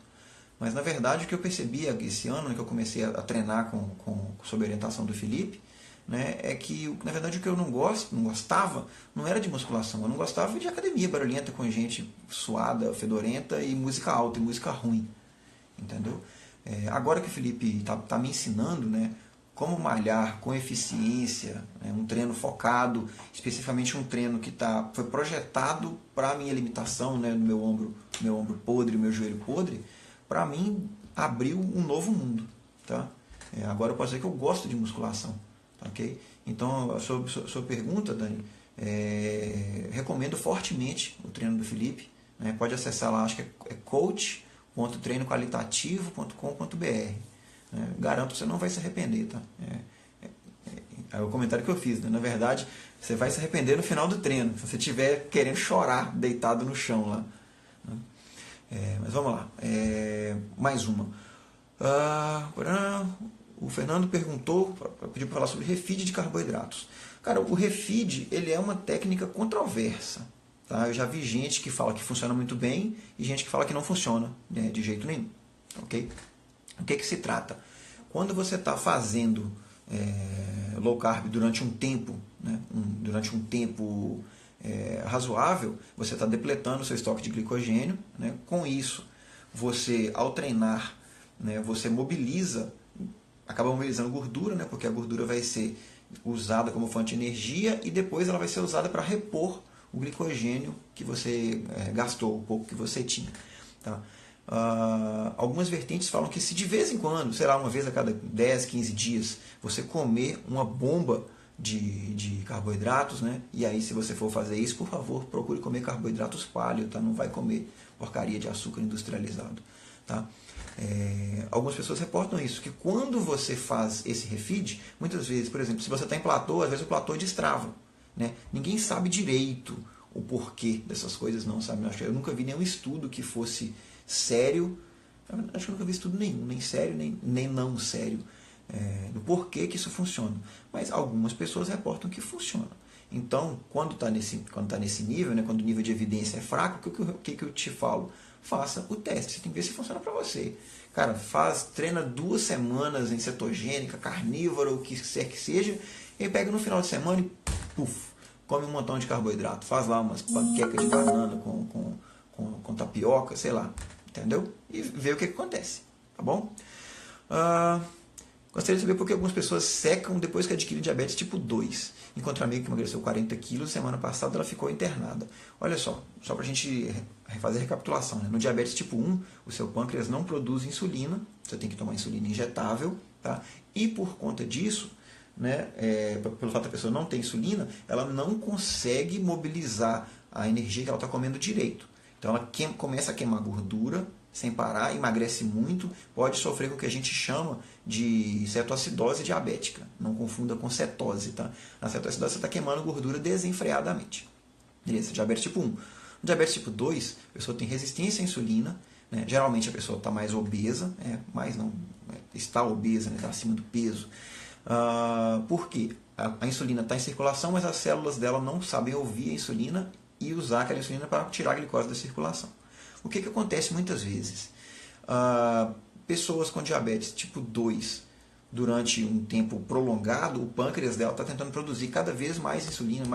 Mas, na verdade, o que eu percebi esse ano, né, que eu comecei a treinar sob a orientação do Felipe, né, é que, na verdade, o que eu não gostava, não era de musculação. Eu não gostava de academia barulhenta com gente suada, fedorenta e música alta e música ruim. Entendeu? Agora que o Felipe tá me ensinando, né, como malhar com eficiência, né, um treino focado, especificamente um treino que foi projetado para a minha limitação, né, do meu ombro podre, meu joelho podre, para mim abriu um novo mundo. Tá? Agora eu posso dizer que eu gosto de musculação. Okay? Então, a sua pergunta, Dani, recomendo fortemente o treino do Felipe. Né? Pode acessar lá, acho que é coach.treinoqualitativo.com.br. Garanto que você não vai se arrepender. Tá? É o comentário que eu fiz. Né? Na verdade, você vai se arrepender no final do treino, se você estiver querendo chorar deitado no chão lá. Né? Mas vamos lá. Mais uma. O Fernando pediu para falar sobre refeed de carboidratos. Cara, o refeed ele é uma técnica controversa. Tá? Eu já vi gente que fala que funciona muito bem e gente que fala que não funciona, né, de jeito nenhum. Okay? O que se trata? Quando você está fazendo low carb durante um tempo, né, razoável, você está depletando o seu estoque de glicogênio. Né? Com isso, você, ao treinar, né, você acaba mobilizando gordura, né, porque a gordura vai ser usada como fonte de energia e depois ela vai ser usada para repor o glicogênio que você gastou, o pouco que você tinha. Tá? Algumas vertentes falam que se de vez em quando, sei lá, uma vez a cada 10, 15 dias, você comer uma bomba de carboidratos, né? E aí se você for fazer isso, por favor, procure comer carboidratos paleo, tá? Não vai comer porcaria de açúcar industrializado. Tá? Algumas pessoas reportam isso, que quando você faz esse refeed, muitas vezes, por exemplo, se você está em platô, às vezes o platô destrava. Né? Ninguém sabe direito o porquê dessas coisas, não sabe? Eu nunca vi nenhum estudo que fosse sério, acho que eu nunca vi estudo nenhum, nem sério, nem não sério, do porquê que isso funciona. Mas algumas pessoas reportam que funciona. Então, quando está nesse nível, né, quando o nível de evidência é fraco, o que eu te falo? Faça o teste, você tem que ver se funciona para você. Cara, treina 2 semanas em cetogênica, carnívora, o que quer que seja, e aí pega no final de semana e come um montão de carboidrato. Faz lá umas panquecas de banana com tapioca, sei lá, entendeu? E vê o que acontece, tá bom? Gostaria de saber por que algumas pessoas secam depois que adquirem diabetes tipo 2. Encontrei uma amiga que emagreceu 40 quilos, semana passada ela ficou internada. Olha só para a gente fazer a recapitulação. Né? No diabetes tipo 1, o seu pâncreas não produz insulina, você tem que tomar insulina injetável, tá? E por conta disso, né, pelo fato da pessoa não ter insulina, ela não consegue mobilizar a energia que ela está comendo direito. Então ela começa a queimar gordura sem parar, emagrece muito, pode sofrer com o que a gente chama de cetoacidose diabética. Não confunda com cetose. Tá? Na cetoacidose você está queimando gordura desenfreadamente. Beleza, diabetes tipo 1. No diabetes tipo 2, a pessoa tem resistência à insulina, né? Geralmente a pessoa está mais obesa, está obesa, né? Está acima do peso. Por quê? A insulina está em circulação, mas as células dela não sabem ouvir a insulina e usar aquela insulina para tirar a glicose da circulação. O que acontece muitas vezes? Pessoas com diabetes tipo 2, durante um tempo prolongado, o pâncreas dela está tentando produzir cada vez mais insulina,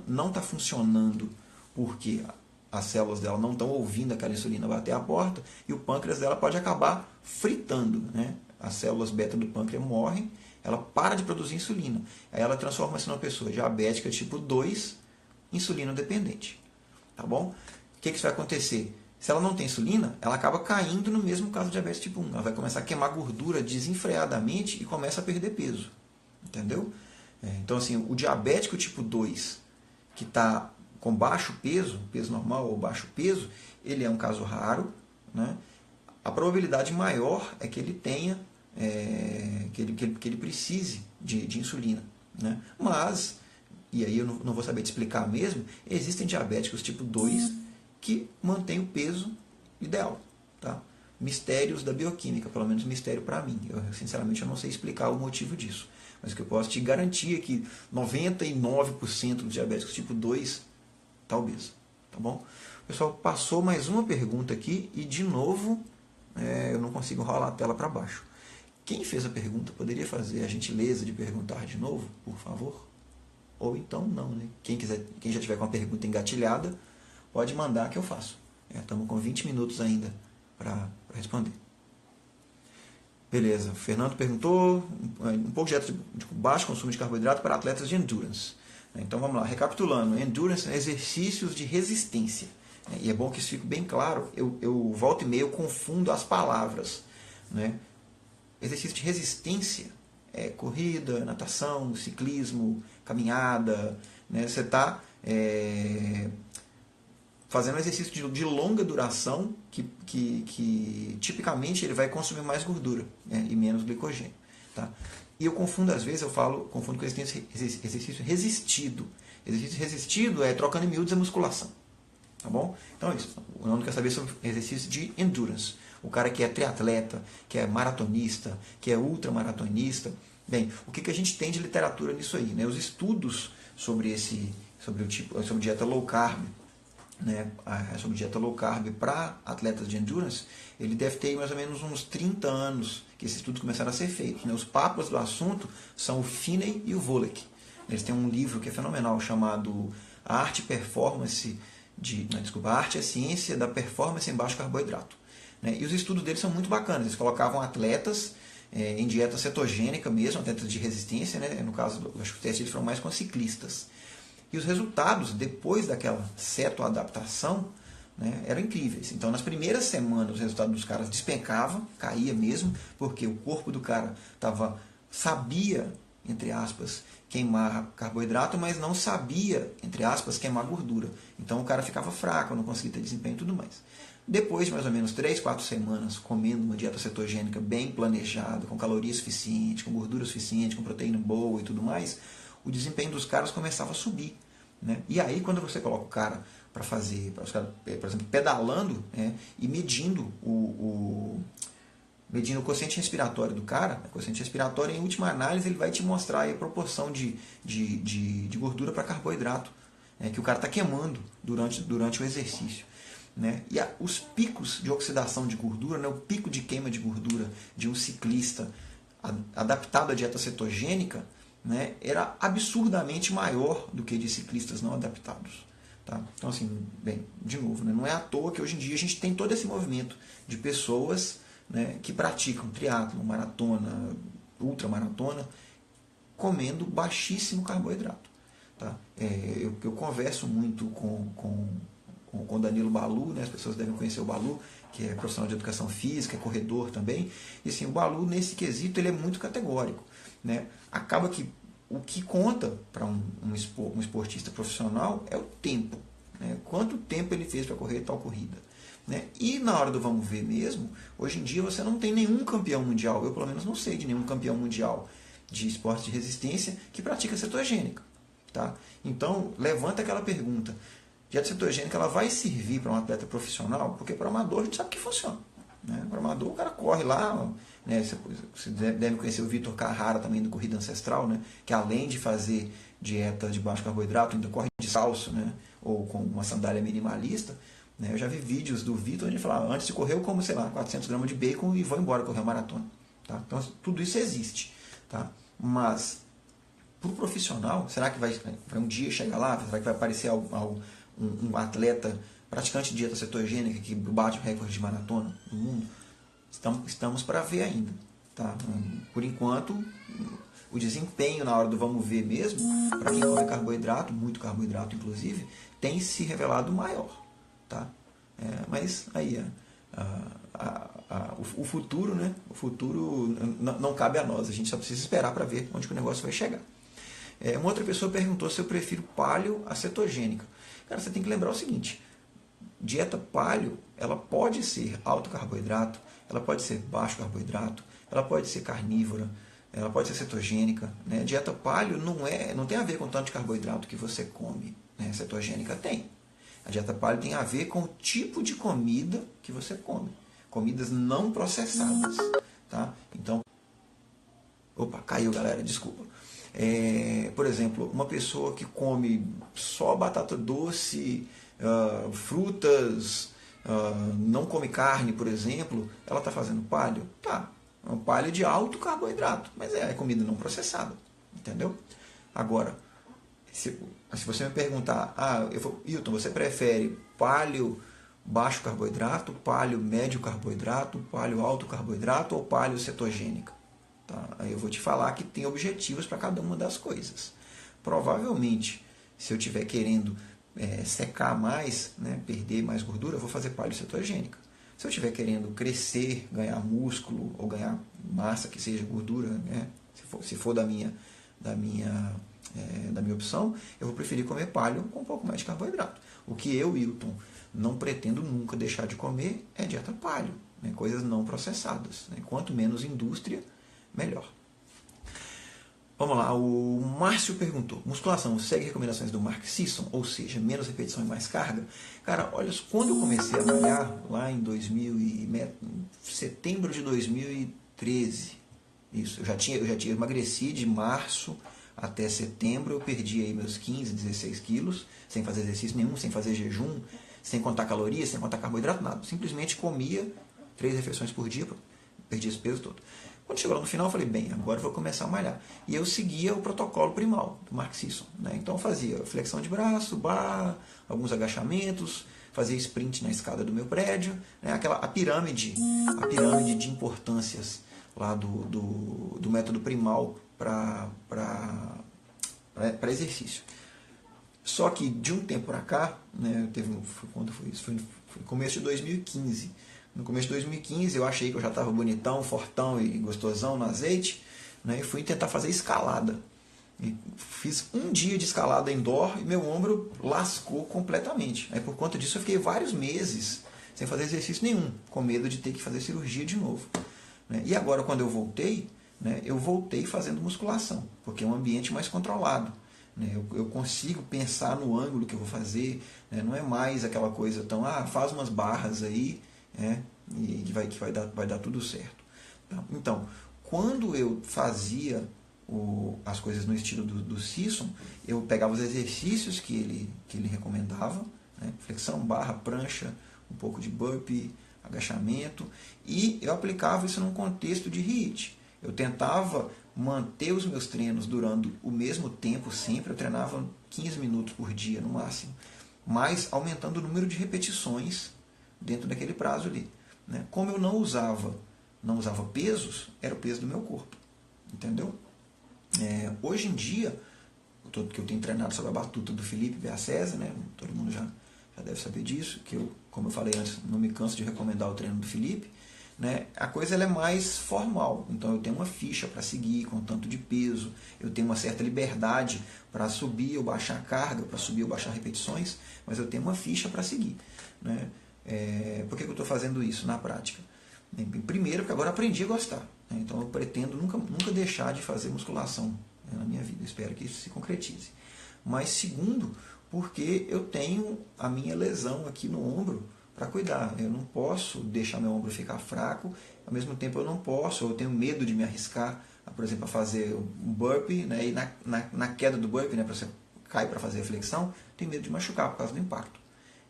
não está funcionando porque as células dela não estão ouvindo aquela insulina bater a porta e o pâncreas dela pode acabar fritando. Né? As células beta do pâncreas morrem, ela para de produzir insulina. Aí ela transforma-se numa pessoa diabética tipo 2, insulino dependente. Tá bom? que isso vai acontecer? Se ela não tem insulina, ela acaba caindo no mesmo caso de diabetes tipo 1. Ela vai começar a queimar gordura desenfreadamente e começa a perder peso. Entendeu? Então, assim, o diabético tipo 2, que está com baixo peso normal ou baixo peso, ele é um caso raro, né? A probabilidade maior é que ele tenha, que ele precise de insulina, né? Mas, e aí eu não vou saber te explicar mesmo, existem diabéticos tipo 2 que mantêm o peso ideal, tá? Mistérios da bioquímica, pelo menos mistério para mim. Sinceramente, eu não sei explicar o motivo disso. Mas o que eu posso te garantir é que 99% dos diabéticos tipo 2 está obeso, tá bom? Pessoal, passou mais uma pergunta aqui e, de novo, eu não consigo rolar a tela para baixo. Quem fez a pergunta poderia fazer a gentileza de perguntar de novo, por favor? Ou então não, né? Quem já tiver com a pergunta engatilhada, pode mandar que eu faço. Estamos com 20 minutos ainda para responder. Beleza, o Fernando perguntou um pouco de dieta de baixo consumo de carboidrato para atletas de endurance. Então vamos lá, recapitulando, endurance é exercícios de resistência. E é bom que isso fique bem claro, eu volto e meio confundo as palavras. Né? Exercício de resistência é corrida, natação, ciclismo, caminhada. Né? Você está fazendo um exercício de longa duração que tipicamente ele vai consumir mais gordura, né, e menos glicogênio. Tá? E eu confundo, às vezes, confundo com exercício resistido. Exercício resistido trocando em miúdos a musculação. Tá bom? Então é isso. O nome quer saber sobre exercício de endurance. O cara que é triatleta, que é maratonista, que é ultramaratonista. Bem, o que a gente tem de literatura nisso aí? Né? Os estudos sobre dieta low carb, né, sobre dieta low carb para atletas de endurance, ele deve ter mais ou menos uns 30 anos que esses estudos começaram a ser feitos. Né? Os papas do assunto são o Finney e o Volek. Eles têm um livro que é fenomenal chamado A Arte e a Ciência da Performance em Baixo Carboidrato. Né? E os estudos deles são muito bacanas. Eles colocavam atletas em dieta cetogênica mesmo, atletas de resistência. Né? No caso, acho que os testes foram mais com ciclistas. E os resultados, depois daquela cetoadaptação, né, eram incríveis. Então, nas primeiras semanas, os resultados dos caras despencavam, caía mesmo, porque o corpo do cara sabia, entre aspas, queimar carboidrato, mas não sabia, entre aspas, queimar gordura. Então, o cara ficava fraco, não conseguia ter desempenho e tudo mais. Depois de mais ou menos 3, 4 semanas comendo uma dieta cetogênica bem planejada, com calorias suficientes, com gordura suficiente, com proteína boa e tudo mais, o desempenho dos caras começava a subir. Né? E aí, quando você coloca o cara para fazer, por exemplo, pedalando, né, e medindo o quociente respiratório do cara, o quociente respiratório, em última análise, ele vai te mostrar aí a proporção de gordura para carboidrato, né, que o cara está queimando durante o exercício. Né? E os picos de oxidação de gordura, né, o pico de queima de gordura de um ciclista adaptado à dieta cetogênica, né, era absurdamente maior do que de ciclistas não adaptados. Tá? Então, assim, bem, de novo, né, não é à toa que hoje em dia a gente tem todo esse movimento de pessoas, né, que praticam triatlo, maratona, ultramaratona, comendo baixíssimo carboidrato. Tá? Eu converso muito com o Danilo Balu, né, as pessoas devem conhecer o Balu, que é profissional de educação física, é corredor também, e assim, o Balu, nesse quesito, ele é muito categórico. Né? Acaba que o que conta para um esportista profissional é o tempo. Né? Quanto tempo ele fez para correr tal corrida. Né? E na hora do vamos ver mesmo, hoje em dia você não tem nenhum campeão mundial, eu pelo menos não sei de nenhum campeão mundial de esporte de resistência que pratica cetogênica. Tá? Então, levanta aquela pergunta. Dieta cetogênica ela vai servir para um atleta profissional? Porque para amador a gente sabe que funciona. Né? Para amador o cara corre lá, né? Você deve conhecer o Vitor Carrara também do Corrida Ancestral, né? Que além de fazer dieta de baixo carboidrato, ainda corre descalço, né? Ou com uma sandália minimalista. Né? Eu já vi vídeos do Vitor onde ele fala, antes de correr eu como, sei lá, 400 gramas de bacon e vou embora correr uma maratona. Tá? Então tudo isso existe. Tá? Mas para o profissional, será que vai um dia chegar lá? Será que vai aparecer um atleta praticante de dieta cetogênica que bate o recorde de maratona no mundo? Estamos para ver ainda. Tá? Por enquanto, o desempenho na hora do vamos ver mesmo, para quem come carboidrato, muito carboidrato inclusive, tem se revelado maior. tá? Mas aí o futuro, né? O futuro não cabe a nós, a gente só precisa esperar para ver onde que o negócio vai chegar. Uma outra pessoa perguntou se eu prefiro paleo a cetogênica. Cara, você tem que lembrar o seguinte: dieta paleo, ela pode ser alto carboidrato, ela pode ser baixo carboidrato, ela pode ser carnívora, ela pode ser cetogênica. Né? Dieta paleo não tem a ver com o tanto de carboidrato que você come. Né? Cetogênica tem. A dieta paleo tem a ver com o tipo de comida que você come. Comidas não processadas. Tá? Então, opa, caiu galera, desculpa. Por exemplo, uma pessoa que come só batata doce, frutas, não come carne, por exemplo, ela está fazendo paleo? Tá, é um paleo de alto carboidrato, mas é comida não processada, entendeu? Agora, se você me perguntar, Hilton, você prefere paleo baixo carboidrato, paleo médio carboidrato, paleo alto carboidrato ou paleo cetogênica? Tá? Aí eu vou te falar que tem objetivos para cada uma das coisas. Provavelmente, se eu estiver querendo secar mais, né, perder mais gordura, eu vou fazer paleo cetogênica. Se eu estiver querendo crescer, ganhar músculo ou ganhar massa, que seja gordura, né, se for da minha opção, eu vou preferir comer paleo com um pouco mais de carboidrato. O que eu, Hilton, não pretendo nunca deixar de comer é dieta paleo, né, coisas não processadas. Né, quanto menos indústria, melhor. Vamos lá, o Márcio perguntou: musculação segue recomendações do Mark Sisson, ou seja, menos repetição e mais carga? Cara, olha, quando eu comecei a malhar, lá em setembro de 2013, isso, eu já tinha emagreci de março até setembro, eu perdi aí meus 15, 16 quilos, sem fazer exercício nenhum, sem fazer jejum, sem contar calorias, sem contar carboidrato, nada. Simplesmente comia 3 refeições por dia, perdi esse peso todo. Quando chegou lá no final, eu falei, bem, agora eu vou começar a malhar. E eu seguia o protocolo primal do Mark Sisson. Né? Então eu fazia flexão de braço, barra, alguns agachamentos, fazia sprint na escada do meu prédio, né? A pirâmide de importâncias lá do método primal para exercício. Só que de um tempo para cá, né, quando foi isso? Foi no começo de 2015. No começo de 2015 eu achei que eu já estava bonitão, fortão e gostosão no azeite, né, e fui tentar fazer escalada. E fiz um dia de escalada indoor e meu ombro lascou completamente. Aí por conta disso eu fiquei vários meses sem fazer exercício nenhum, com medo de ter que fazer cirurgia de novo. Né? E agora quando eu voltei, né, eu voltei fazendo musculação, porque é um ambiente mais controlado. Né? Eu consigo pensar no ângulo que eu vou fazer, né? Não é mais aquela coisa tão, faz umas barras aí, e que vai dar tudo certo. Tá? Então, quando eu fazia as coisas no estilo do Sisson, eu pegava os exercícios que ele recomendava, né? Flexão, barra, prancha, um pouco de burpee, agachamento, e eu aplicava isso num contexto de HIIT. Eu tentava manter os meus treinos durando o mesmo tempo sempre, eu treinava 15 minutos por dia no máximo, mas aumentando o número de repetições dentro daquele prazo ali. Né? Como eu não usava pesos, era o peso do meu corpo. Entendeu? Hoje em dia, que eu tenho treinado sobre a batuta do Felipe Piacese, né? Todo mundo já deve saber disso, que eu, como eu falei antes, não me canso de recomendar o treino do Felipe. Né? A coisa ela é mais formal, então eu tenho uma ficha para seguir com tanto de peso, eu tenho uma certa liberdade para subir ou baixar a carga, para subir ou baixar repetições, mas eu tenho uma ficha para seguir. Né? Por que eu estou fazendo isso na prática? Primeiro, porque agora aprendi a gostar. Né? Então eu pretendo nunca deixar de fazer musculação, né, na minha vida. Espero que isso se concretize. Mas segundo, porque eu tenho a minha lesão aqui no ombro para cuidar. Eu não posso deixar meu ombro ficar fraco, ao mesmo tempo eu tenho medo de me arriscar, por exemplo, a fazer um burpee, né, e na queda do burpee, né, para você cair para fazer a flexão, tenho medo de machucar por causa do impacto.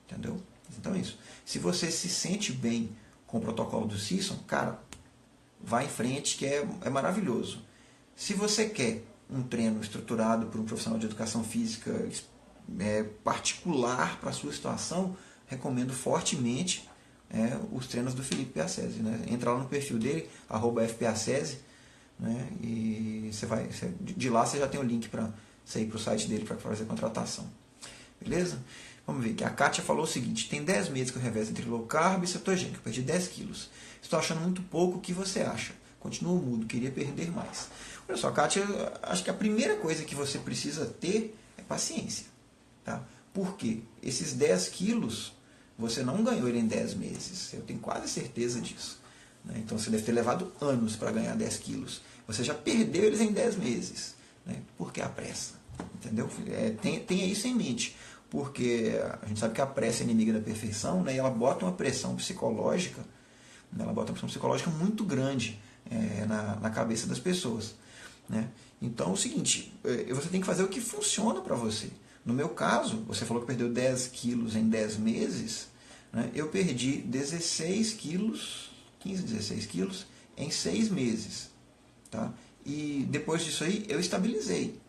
Entendeu? Então é isso. Se você se sente bem com o protocolo do Sisson, cara, vai em frente que é maravilhoso. Se você quer um treino estruturado por um profissional de educação física particular para a sua situação, recomendo fortemente os treinos do Felipe Piacese. Né? Entra lá no perfil dele, @fpiacese, né? E de lá você já tem o link para sair para o site dele para fazer a contratação. Beleza? Vamos ver que a Kátia falou o seguinte: tem 10 meses que eu revezo entre low carb e cetogênico, eu perdi 10 quilos. Estou achando muito pouco, o que você acha? Continuo mudo, queria perder mais. Olha só, Kátia, acho que a primeira coisa que você precisa ter é paciência. Tá? Por quê? Esses 10 quilos, você não ganhou ele em 10 meses. Eu tenho quase certeza disso. Né? Então você deve ter levado anos para ganhar 10 quilos. Você já perdeu eles em 10 meses. Né? Por que a pressa? Entendeu? Tenha isso em mente. Porque a gente sabe que a pressa é inimiga da perfeição, né? E ela bota uma pressão psicológica, né? Ela bota uma pressão psicológica muito grande na cabeça das pessoas. Né? Então é o seguinte, você tem que fazer o que funciona para você. No meu caso, você falou que perdeu 10 quilos em 10 meses, né? Eu perdi 16 quilos, 15, 16 quilos em 6 meses. Tá? E depois disso aí eu estabilizei.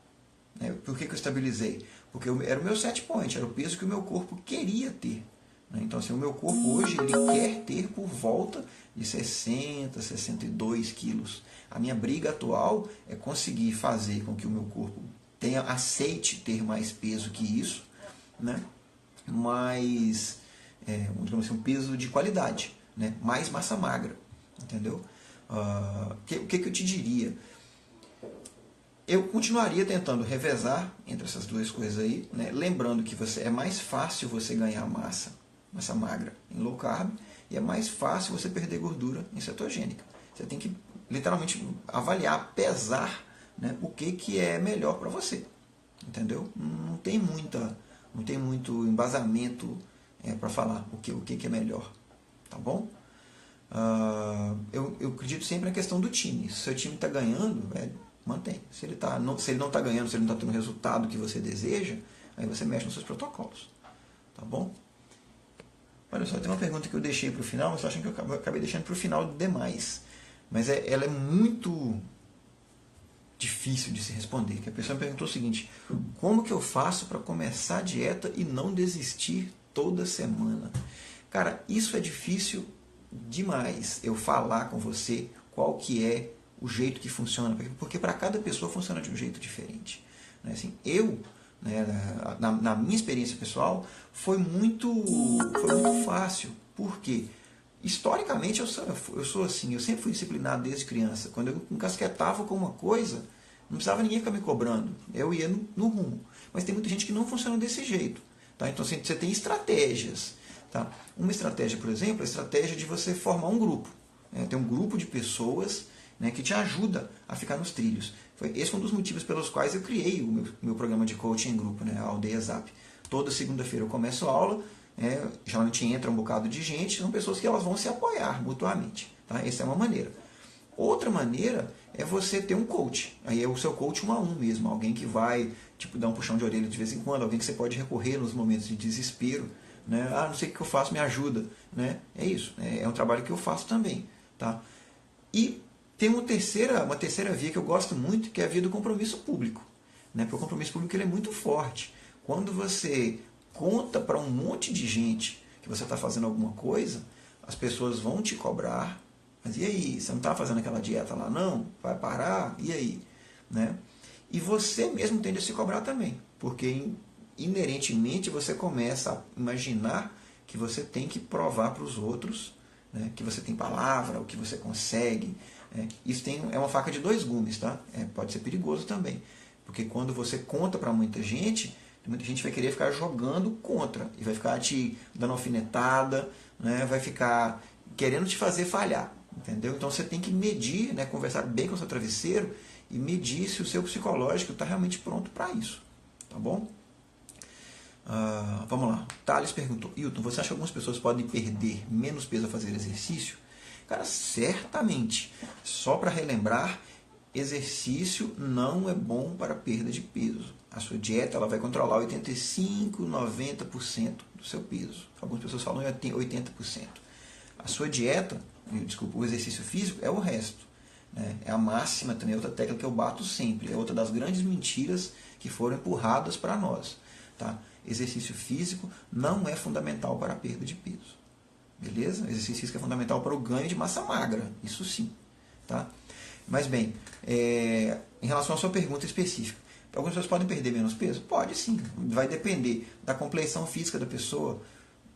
Né? Por que eu estabilizei? Porque era o meu set point, era o peso que o meu corpo queria ter. Né? Então, assim, o meu corpo hoje ele quer ter por volta de 60, 62 quilos. A minha briga atual é conseguir fazer com que o meu corpo aceite ter mais peso que isso, né? Mas, digamos assim, um peso de qualidade, né? Mais massa magra, entendeu? O que eu te diria? Eu continuaria tentando revezar entre essas duas coisas aí, né? Lembrando que é mais fácil você ganhar massa magra em low carb e é mais fácil você perder gordura em cetogênica. Você tem que literalmente avaliar, pesar, né, o que é melhor para você, entendeu? Não tem muito embasamento para falar o que é melhor, tá bom? Eu acredito sempre na questão do time. Se o seu time está ganhando, mantém. Se ele não está ganhando, se ele não está tendo o resultado que você deseja, aí você mexe nos seus protocolos. Tá bom? Olha só, tem uma pergunta que eu deixei para o final, mas eu acho que eu acabei deixando para o final demais. Mas ela é muito difícil de se responder. Que a pessoa me perguntou o seguinte: como que eu faço para começar a dieta e não desistir toda semana? Cara, isso é difícil demais, eu falar com você qual que é o jeito que funciona, porque para cada pessoa funciona de um jeito diferente. Né? Assim, na minha experiência pessoal, foi muito fácil. Por quê? Historicamente eu sou assim, eu sempre fui disciplinado desde criança. Quando eu encasquetava com uma coisa, não precisava ninguém ficar me cobrando, eu ia no rumo. Mas tem muita gente que não funciona desse jeito. Tá? Então assim, você tem estratégias. Tá? Uma estratégia, por exemplo, é a estratégia de você formar um grupo. Né? Tem um grupo de pessoas, né, que te ajuda a ficar nos trilhos. Esse foi um dos motivos pelos quais eu criei o meu programa de coaching em grupo, né, a Aldeia Zap. Toda segunda-feira eu começo a aula, geralmente entra um bocado de gente, são pessoas que elas vão se apoiar mutuamente. Tá? Essa é uma maneira. Outra maneira é você ter um coach. Aí é o seu coach 1 a 1 mesmo, alguém que vai dar um puxão de orelha de vez em quando, alguém que você pode recorrer nos momentos de desespero. Né? Não sei o que eu faço, me ajuda. Né? É isso, é um trabalho que eu faço também. Tá? E tem uma terceira via que eu gosto muito, que é a via do compromisso público. Né? Porque o compromisso público ele é muito forte. Quando você conta para um monte de gente que você está fazendo alguma coisa, as pessoas vão te cobrar. Mas e aí? Você não está fazendo aquela dieta lá não? Vai parar? E aí? Né? E você mesmo tende a se cobrar também. Porque inerentemente você começa a imaginar que você tem que provar para os outros, né, que você tem palavra, o que você consegue. Isso é uma faca de 2 gumes, tá? Pode ser perigoso também. Porque quando você conta para muita gente vai querer ficar jogando contra. E vai ficar te dando alfinetada, né, vai ficar querendo te fazer falhar. Entendeu? Então você tem que medir, né, conversar bem com o seu travesseiro e medir se o seu psicológico está realmente pronto para isso. Tá bom? Vamos lá. Thales perguntou: Hilton, você acha que algumas pessoas podem perder menos peso a fazer exercício? Cara, certamente. Só para relembrar, exercício não é bom para perda de peso. A sua dieta ela vai controlar 85, 90% do seu peso. Algumas pessoas falam 80%. A sua dieta, o exercício físico é o resto. Né? É a máxima também, é outra técnica que eu bato sempre. É outra das grandes mentiras que foram empurradas para nós. Tá? Exercício físico não é fundamental para a perda de peso. Beleza? Exercício físico é fundamental para o ganho de massa magra. Isso sim. Tá? Mas bem, em relação à sua pergunta específica, algumas pessoas podem perder menos peso? Pode sim, vai depender da compleição física da pessoa,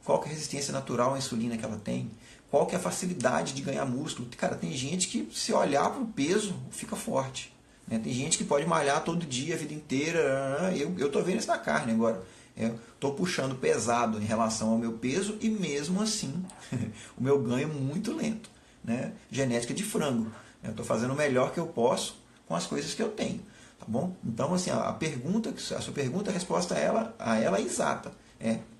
qual que é a resistência natural à insulina que ela tem, qual que é a facilidade de ganhar músculo. Cara, tem gente que se olhar para o peso fica forte, né? Tem gente que pode malhar todo dia, a vida inteira. Eu tô vendo isso na carne agora. Estou puxando pesado em relação ao meu peso e mesmo assim o meu ganho é muito lento, né? Genética de frango. Eu estou fazendo o melhor que eu posso com as coisas que eu tenho, tá bom? Então assim, a sua pergunta, a resposta a ela é exata.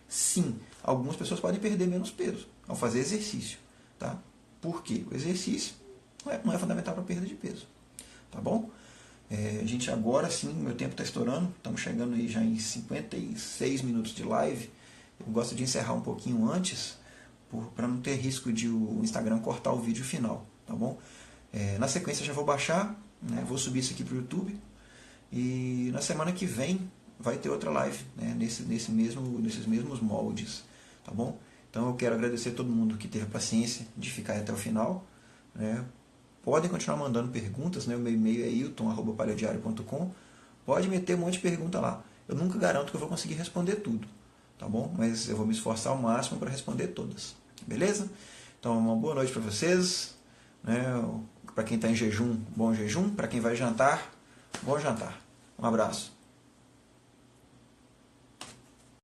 Sim, algumas pessoas podem perder menos peso ao fazer exercício, tá? Por quê? O exercício não é fundamental para a perda de peso, tá bom? Gente, agora sim, meu tempo está estourando, estamos chegando aí já em 56 minutos de live. Eu gosto de encerrar um pouquinho antes, para não ter risco de o Instagram cortar o vídeo final, tá bom? Na sequência já vou baixar, né, vou subir isso aqui para o YouTube, e na semana que vem vai ter outra live, né, nesses mesmos moldes, tá bom? Então eu quero agradecer a todo mundo que teve a paciência de ficar até o final, né? Podem continuar mandando perguntas, né? O meu e-mail é hilton@paleodiario.com. Pode meter um monte de pergunta lá. Eu nunca garanto que eu vou conseguir responder tudo, tá bom? Mas eu vou me esforçar ao máximo para responder todas, beleza? Então, uma boa noite para vocês, né? Para quem está em jejum, bom jejum. Para quem vai jantar, bom jantar. Um abraço.